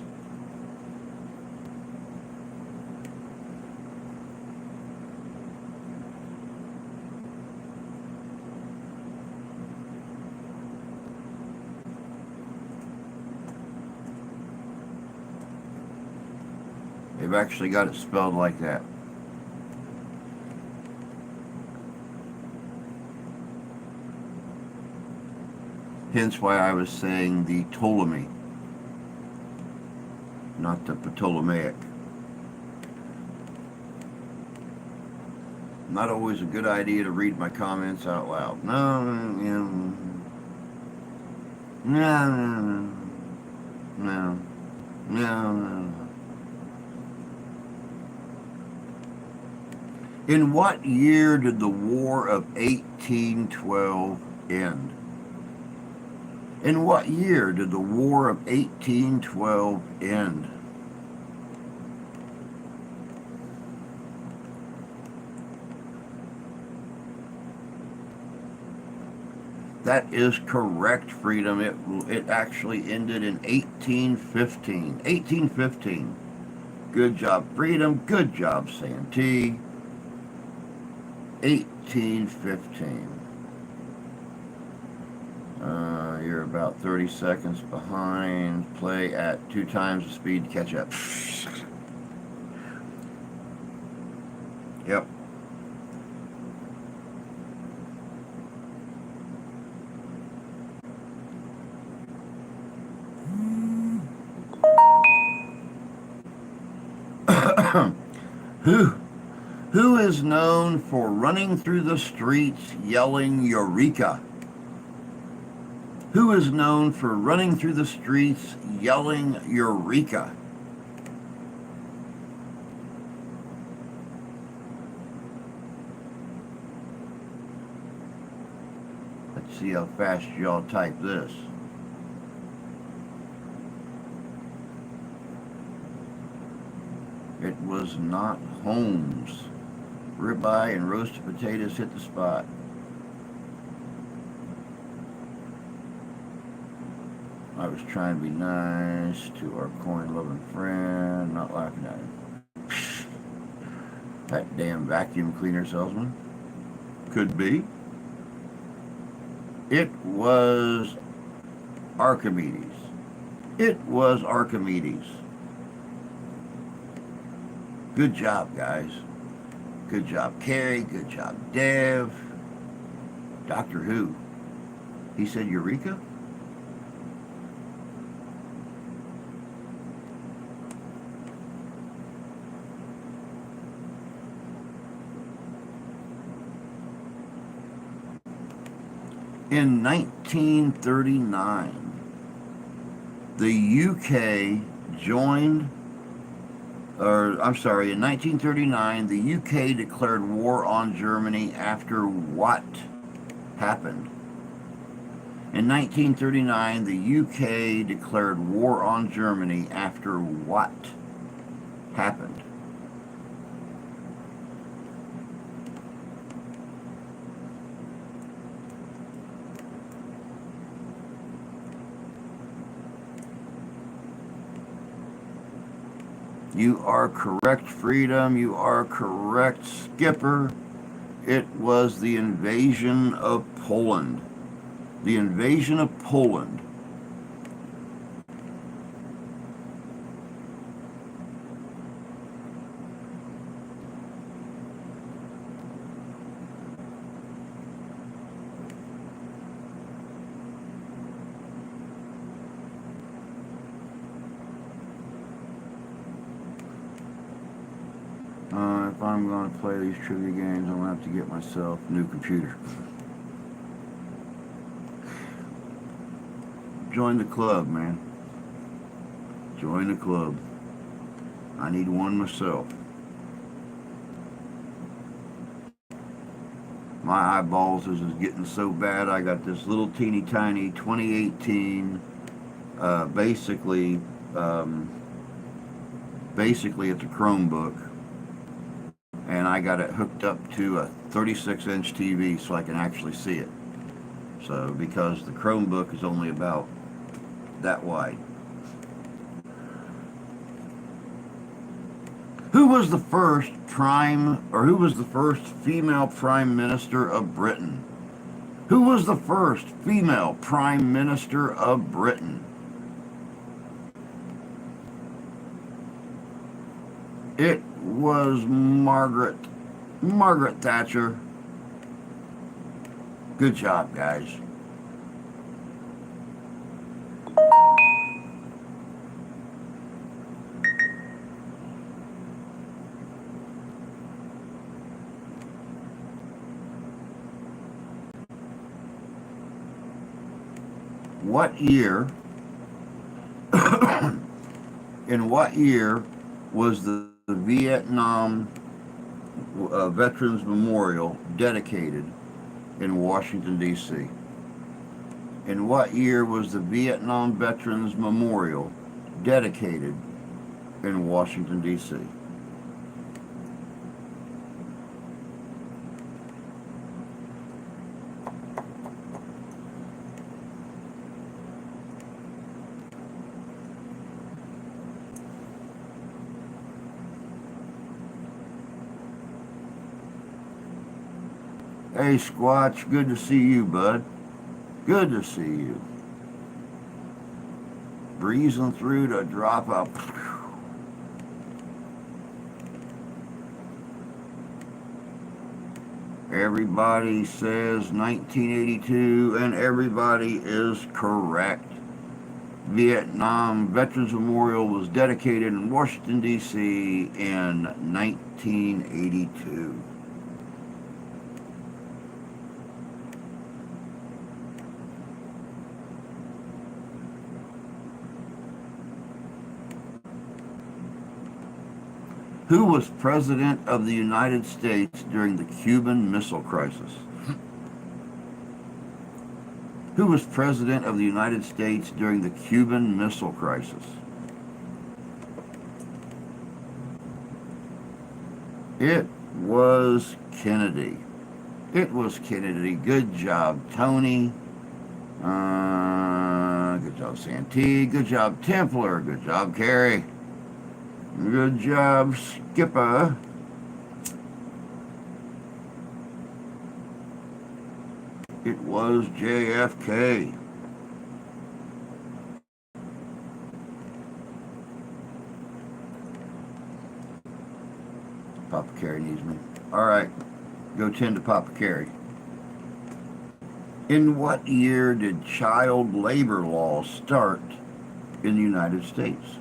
They've actually got it spelled like that. Hence why I was saying the Ptolemy, not the Ptolemaic. Not always a good idea to read my comments out loud. No. In what year did the War of 1812 end? In what year did the War of 1812 end? That is correct, Freedom. It actually ended in 1815. 1815. Good job, Freedom. Good job, Santee. 1815. You're about 30 seconds behind. Play at 2 times the speed to catch up. Yep. Who is known for running through the streets yelling Eureka? Who is known for running through the streets yelling Eureka? Let's see how fast y'all type this. It was not Holmes. Ribeye and roasted potatoes hit the spot. I was trying to be nice to our coin-loving friend, not laughing at him. That damn vacuum cleaner salesman. Could be. It was Archimedes. It was Archimedes. Good job, guys. Good job, Carrie. Good job, Dev. Doctor Who. He said Eureka? In 1939, the UK joined, in 1939, the UK declared war on Germany after what happened? In 1939, the UK declared war on Germany after what happened? You are correct, Freedom. You are correct, Skipper. It was the invasion of Poland. The invasion of Poland. If I'm going to play these trivia games, I'm going to have to get myself a new computer. Join the club, man. Join the club. I need one myself. My eyeballs is getting so bad. I got this little teeny tiny 2018. Basically, it's a Chromebook, and I got it hooked up to a 36-inch TV so I can actually see it. So because the Chromebook is only about that wide. Who was the first female prime minister of Britain? Who was the first female prime minister of Britain? It was Margaret Thatcher. Good job, guys. What year, in what year was the Vietnam Veterans Memorial dedicated in Washington, D.C.? In what year was the Vietnam Veterans Memorial dedicated in Washington, D.C.? Hey, Squatch, good to see you, bud. Good to see you. Breezing through to drop up. Everybody says 1982, and everybody is correct. Vietnam Veterans Memorial was dedicated in Washington, D.C. in 1982. Who was President of the United States during the Cuban Missile Crisis? Who was President of the United States during the Cuban Missile Crisis? It was Kennedy. It was Kennedy. Good job, Tony. Good job, Santee. Good job, Templar. Good job, Carrie. Good job, Skipper. It was JFK. Papa Carrie needs me. All right, go tend to Papa Carrie. In what year did child labor laws start in the United States?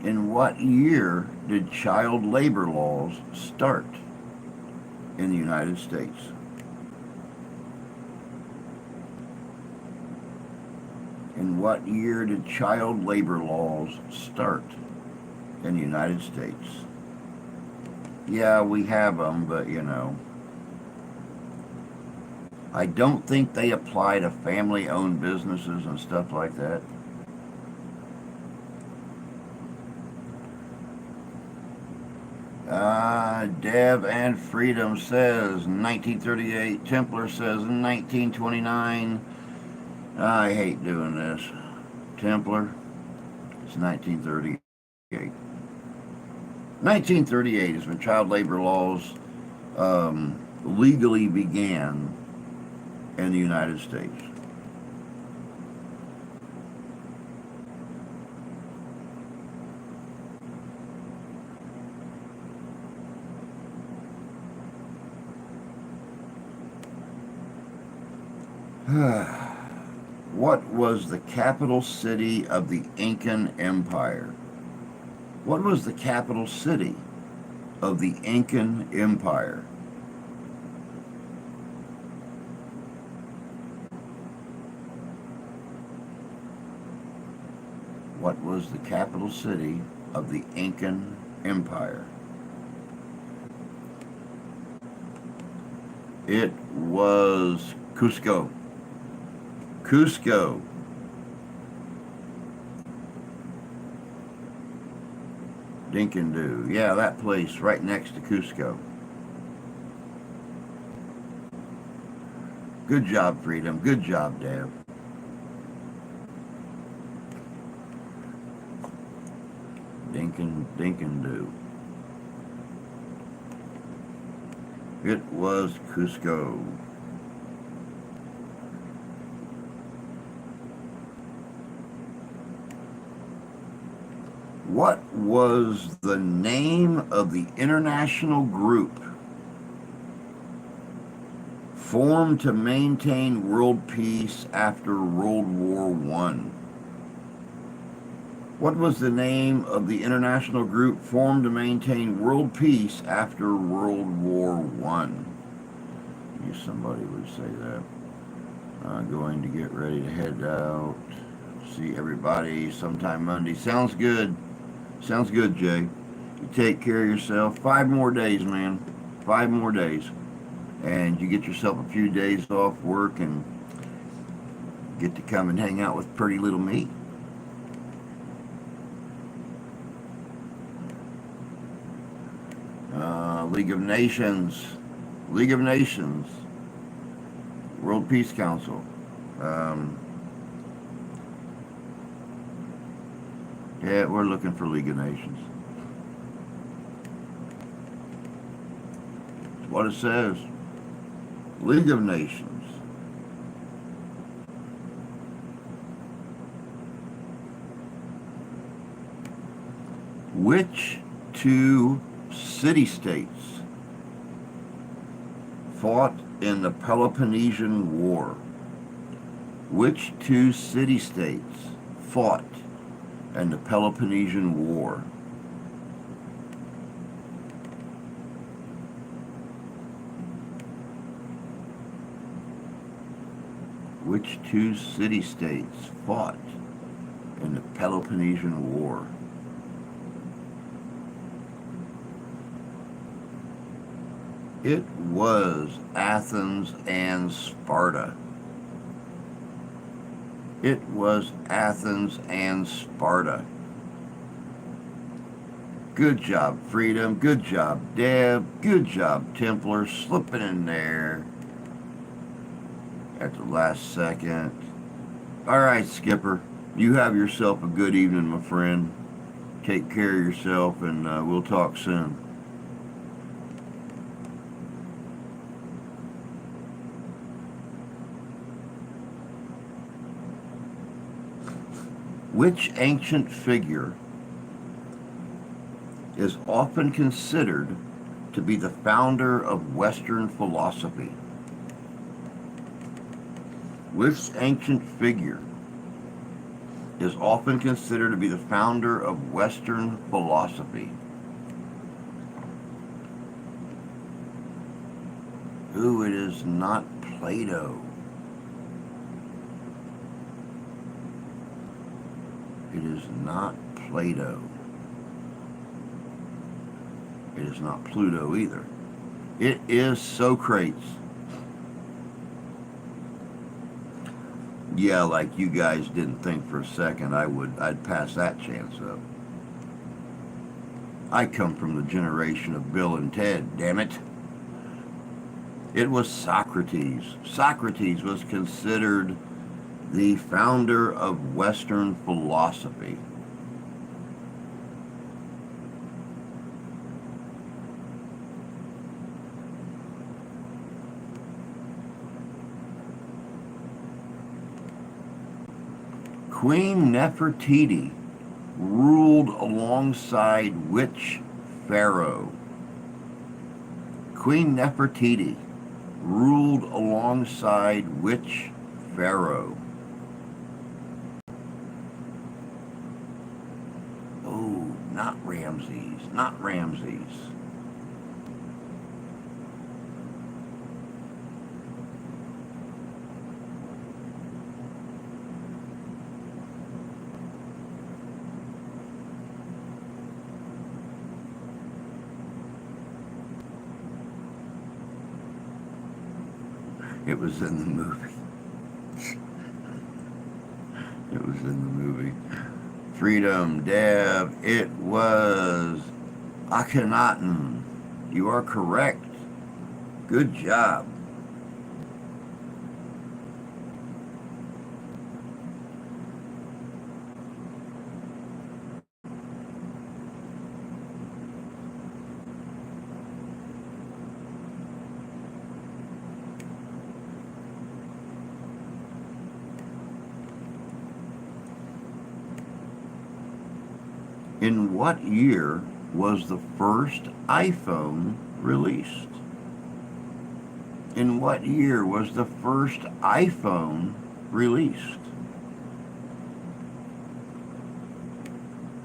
In what year did child labor laws start in the United States? In what year did child labor laws start in the United States? Yeah, we have them, but you know, I don't think they apply to family-owned businesses and stuff like that. Dev and Freedom says 1938. Templar says 1929. I hate doing this. Templar, it's 1938. 1938 is when child labor laws legally began in the United States. What was the capital city of the Incan Empire? What was the capital city of the Incan Empire? What was the capital city of the Incan Empire? It was Cusco. Cusco. Dinkandu. Yeah, that place right next to Cusco. Good job, Freedom. Good job, Dave. Dinkandu. It was Cusco. What was the name of the international group formed to maintain world peace after World War I? What was the name of the international group formed to maintain world peace after World War I? Knew somebody would say that. I'm going to get ready to head out. See everybody sometime Monday. Sounds good. Sounds good, Jay. You take care of yourself. 5 more days, man. 5 more days. And you get yourself a few days off work and get to come and hang out with pretty little me. League of Nations. League of Nations. World Peace Council. Yeah, we're looking for League of Nations. That's what it says. League of Nations. Which 2 city-states fought in the Peloponnesian War? Which 2 city-states fought in the Peloponnesian War? Which 2 city-states fought in the Peloponnesian War? It was Athens and Sparta. It was Athens and Sparta. Good job, Freedom. Good job, Deb. Good job, Templar. Slipping in there at the last second. All right, Skipper. You have yourself a good evening, my friend. Take care of yourself, and we'll talk soon. Which ancient figure is often considered to be the founder of Western philosophy? Which ancient figure is often considered to be the founder of Western philosophy? Ooh, it is not Plato. It is not Plato. It is not Pluto either. It is Socrates. Yeah, like you guys didn't think for a second I'd pass that chance up. I come from the generation of Bill and Ted, damn it. It was Socrates. Socrates was considered the founder of Western philosophy. Queen Nefertiti ruled alongside which pharaoh? Queen Nefertiti ruled alongside which pharaoh? Oh, not Ramses, not Ramses. It was in the movie. It was in the movie. Freedom, Deb. It was Akhenaten. You are correct. Good job. In what year was the first iPhone released? In what year was the first iPhone released?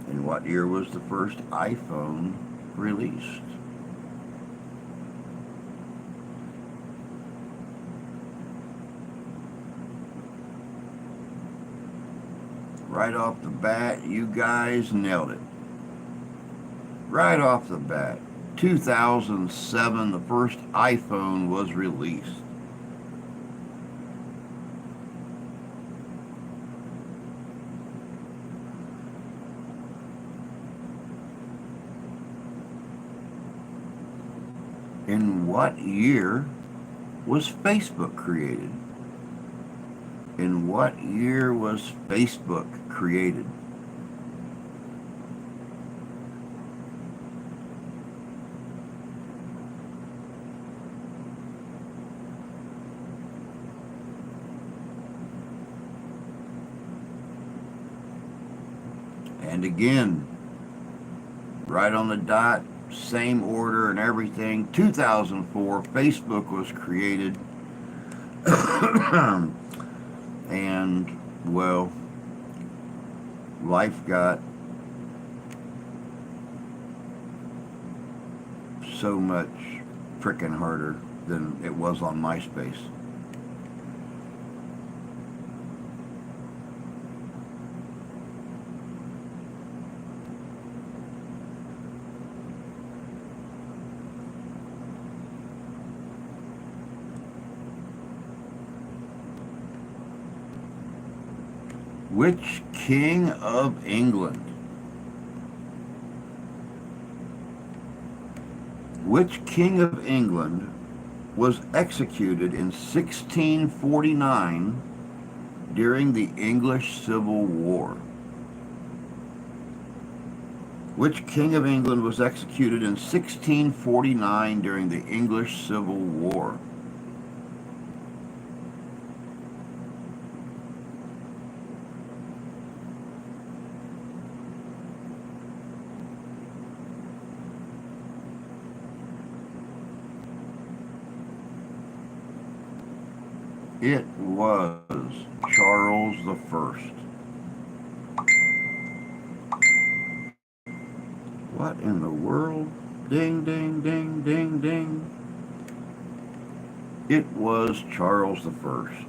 In what year was the first iPhone released? Right off the bat, you guys nailed it. Right off the bat, 2007, the first iPhone was released. In what year was Facebook created? In what year was Facebook created? And again, right on the dot, same order and everything. 2004, Facebook was created. And, well, life got so much frickin' harder than it was on MySpace. Which king of England? Which king of England was executed in 1649 during the English Civil War? Which king of England was executed in 1649 during the English Civil War? It was Charles the First. What in the world? Ding, ding, ding, ding, ding. It was Charles the First.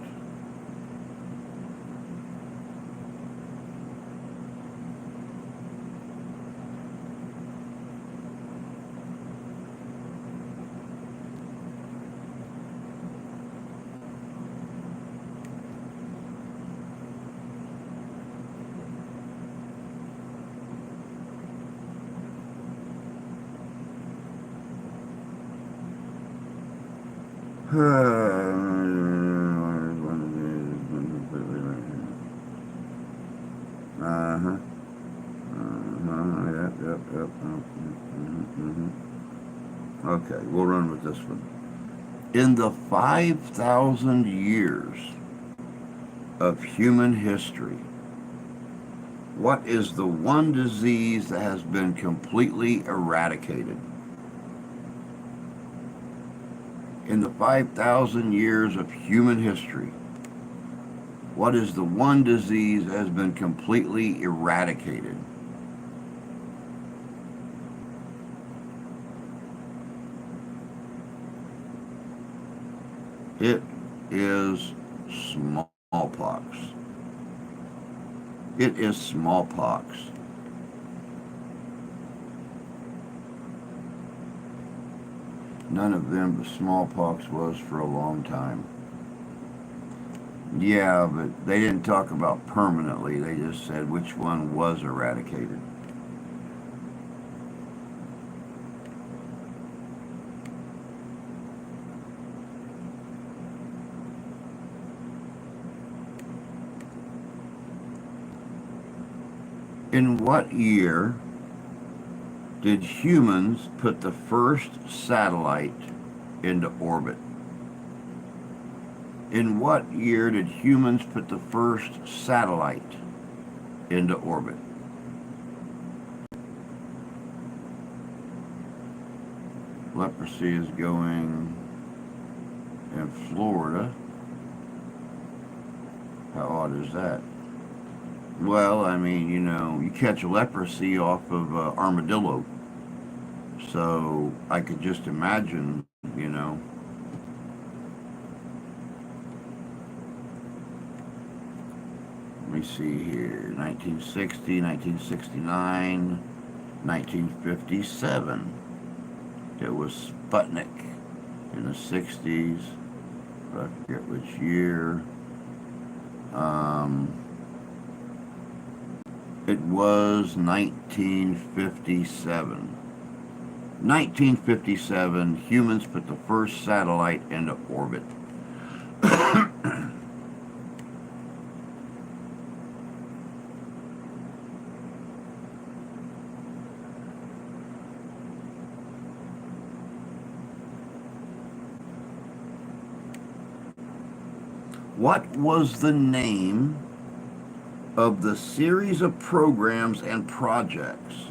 Okay, we'll run with this one. In the 5,000 years of human history, What is the one disease that has been completely eradicated? In the 5,000 years of human history, what is the one disease that has been completely eradicated? It is smallpox. It is smallpox. None of them, but smallpox was for a long time. Yeah, but they didn't talk about permanently. They just said which one was eradicated. In what year did humans put the first satellite into orbit? In what year did humans put the first satellite into orbit? Leprosy is going in Florida. How odd is that? Well, I mean, you catch leprosy off of armadillo. So I could just imagine, Let me see here. 1960, 1969, 1957. It was Sputnik in the 60s. I forget which year. It was 1957. 1957, humans put the first satellite into orbit. What was the name of the series of programs and projects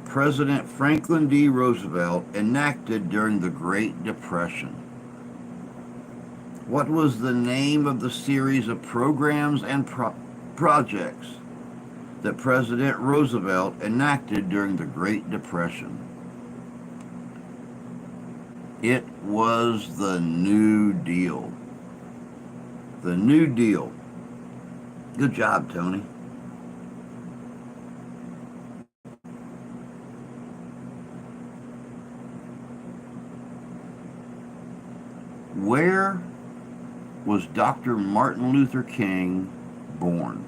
President Franklin D. Roosevelt enacted during the Great Depression? What was the name of the series of programs and projects that President Roosevelt enacted during the Great Depression? It was the New Deal. The New Deal. Good job, Tony. Where was Dr. Martin Luther King born?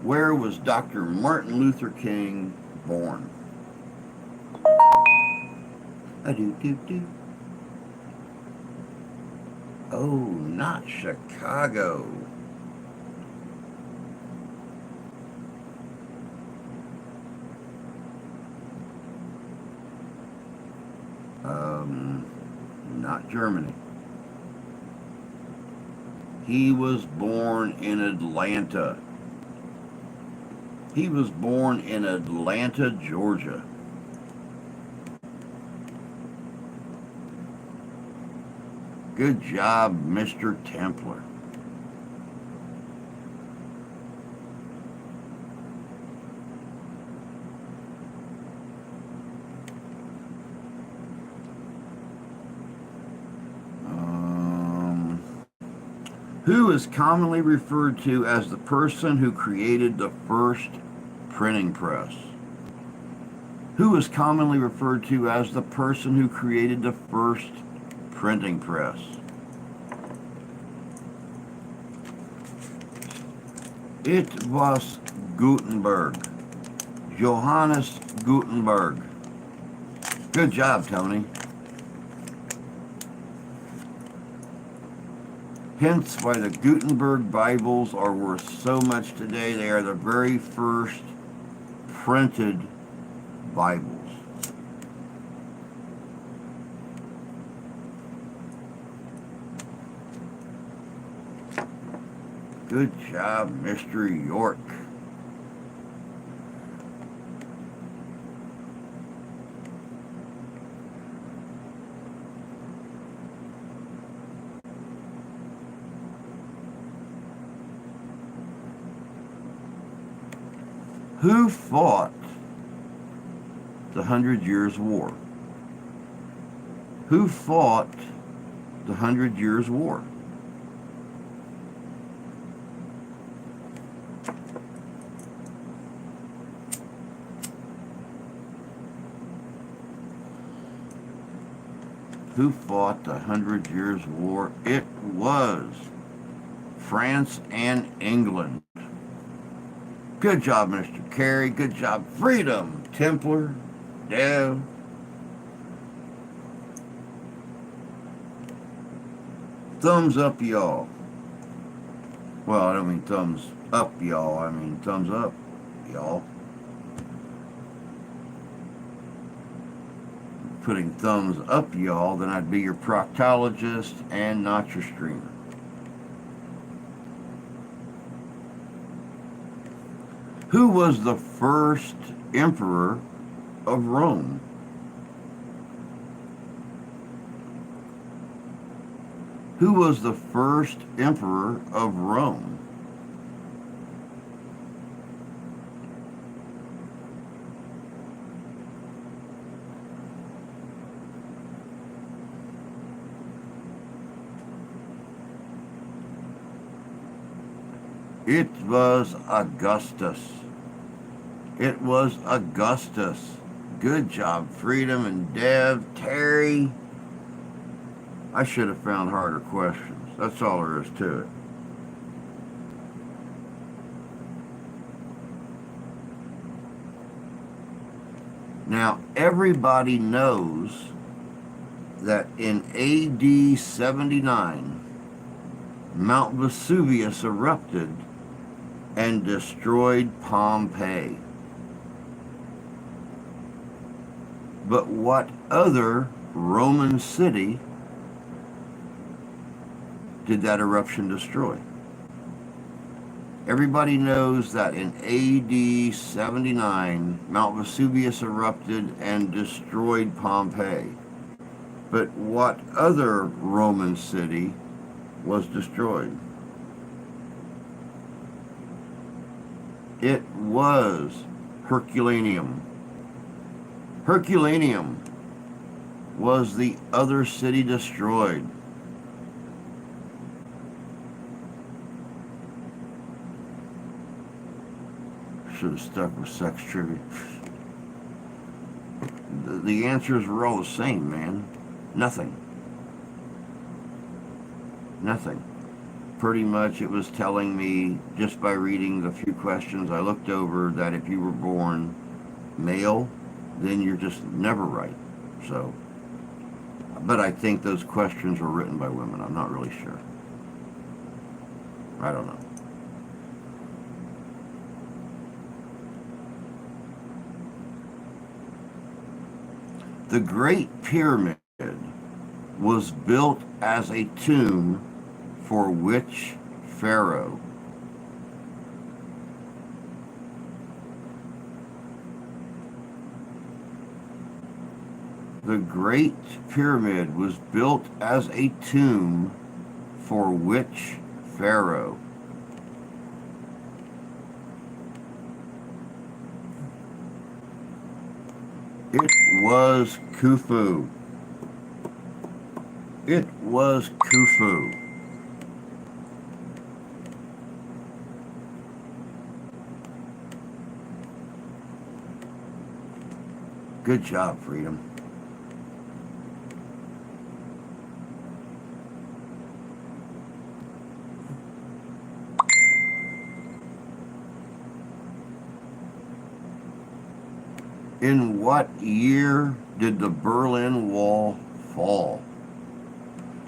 Where was Dr. Martin Luther King born? A-do-do-do. Oh, not Chicago. Not Germany. He was born in Atlanta. He was born in Atlanta, Georgia. Good job, Mr. Templar. Who is commonly referred to as the person who created the first printing press? Who is commonly referred to as the person who created the first printing press? It was Gutenberg. Johannes Gutenberg. Good job, Tony. Hence why the Gutenberg Bibles are worth so much today. They are the very first printed Bibles. Good job, Mr. York. Who fought the 100 Years' War? Who fought the 100 Years' War? Who fought the 100 Years' War? It was France and England. Good job, Mr. Carey. Good job. Freedom, Templar, Dev. Thumbs up, y'all. Well, I don't mean thumbs up, y'all. I mean thumbs up, y'all. Putting thumbs up, y'all, then I'd be your proctologist and not your streamer. Who was the first emperor of Rome? Who was the first emperor of Rome? It was Augustus. It was Augustus. Good job, Freedom and Dev. Terry. I should have found harder questions. That's all there is to it. Now, everybody knows that in AD 79, Mount Vesuvius erupted and destroyed Pompeii. But what other Roman city did that eruption destroy? Everybody knows that in AD 79, Mount Vesuvius erupted and destroyed Pompeii. But what other Roman city was destroyed? It was Herculaneum. Herculaneum was the other city destroyed. Should have stuck with sex trivia. The answers were all the same, man. Nothing. Nothing. Pretty much it was telling me, just by reading the few questions I looked over, that if you were born male, then you're just never right. So, but I think those questions were written by women. I'm not really sure. I don't know. The Great Pyramid was built as a tomb for which pharaoh? The Great Pyramid was built as a tomb for which pharaoh? It was Khufu. It was Khufu. Good job, Freedom. In what year did the Berlin Wall fall?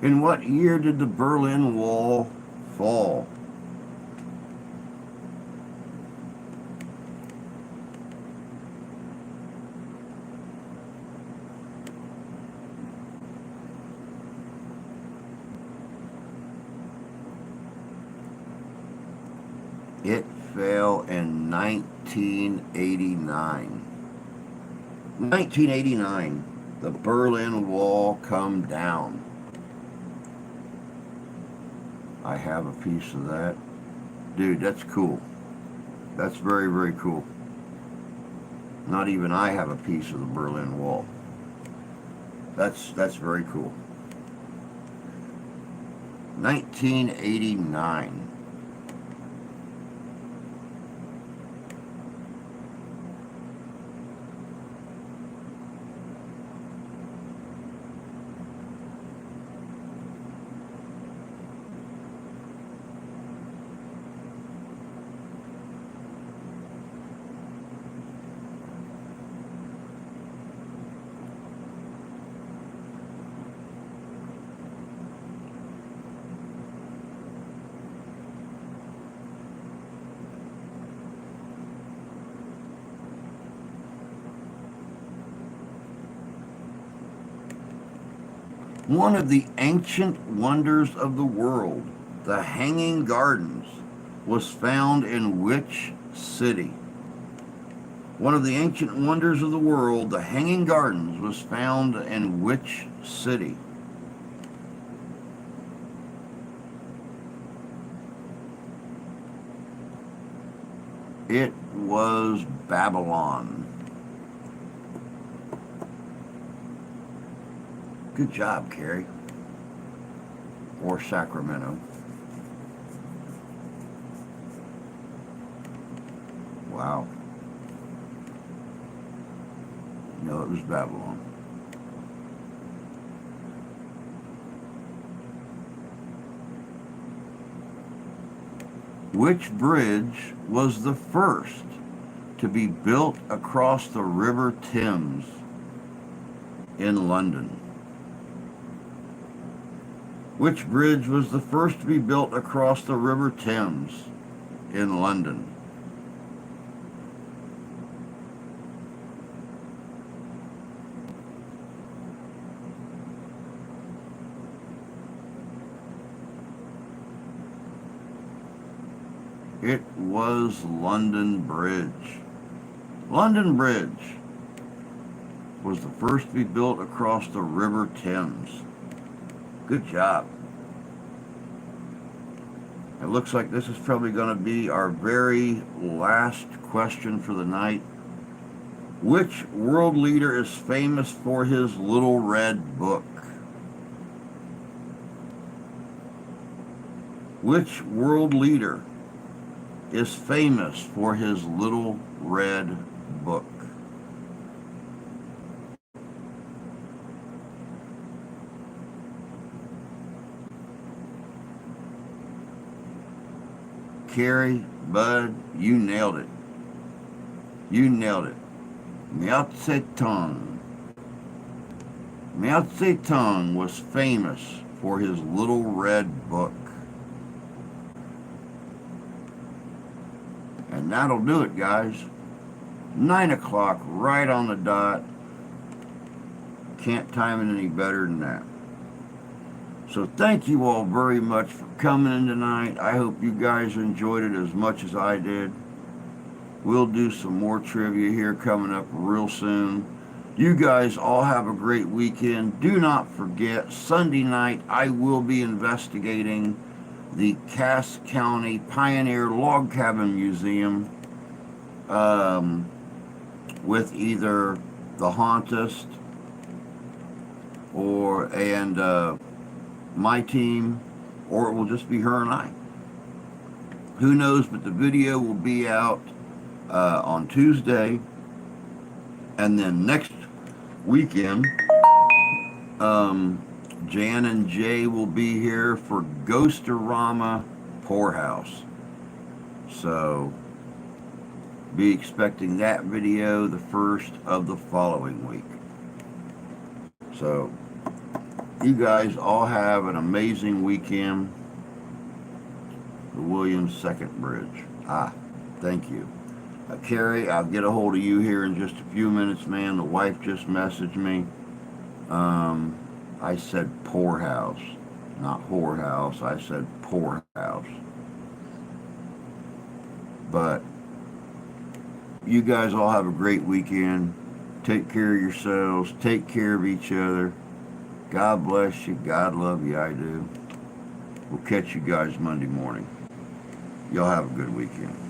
In what year did the Berlin Wall fall? It fell in 1989. 1989, the Berlin Wall come down. I have a piece of that. Dude, that's cool. That's very, very cool. Not even I have a piece of the Berlin Wall. That's very cool. 1989. One of the ancient wonders of the world, the Hanging Gardens, was found in which city? One of the ancient wonders of the world, the Hanging Gardens, was found in which city? It was Babylon. Good job, Carrie. Or Sacramento. Wow. No, it was Babylon. Which bridge was the first to be built across the River Thames in London? Which bridge was the first to be built across the River Thames in London? It was London Bridge. London Bridge was the first to be built across the River Thames. Good job. It looks like this is probably going to be our very last question for the night. Which world leader is famous for his Little Red Book? Which world leader is famous for his Little Red Book? Carrie, Bud, you nailed it. You nailed it. Mao Zedong. Mao Zedong was famous for his Little Red Book. And that'll do it, guys. 9 o'clock, right on the dot. Can't time it any better than that. So thank you all very much for coming in tonight. I hope you guys enjoyed it as much as I did. We'll do some more trivia here coming up real soon. You guys all have a great weekend. Do not forget, Sunday night I will be investigating the Cass County Pioneer Log Cabin Museum with either the Hauntist and my team, or it will just be her and I. Who knows, but the video will be out on Tuesday, and then next weekend Jan and Jay will be here for Ghosterama Poorhouse. So be expecting that video the first of the following week. So you guys all have an amazing weekend. The Williams Second Bridge. Thank you. Carrie, I'll get a hold of you here in just a few minutes, man. The wife just messaged me. I said poorhouse, not whorehouse. I said poorhouse. But you guys all have a great weekend. Take care of yourselves. Take care of each other. God bless you. God love you. I do. We'll catch you guys Monday morning. Y'all have a good weekend.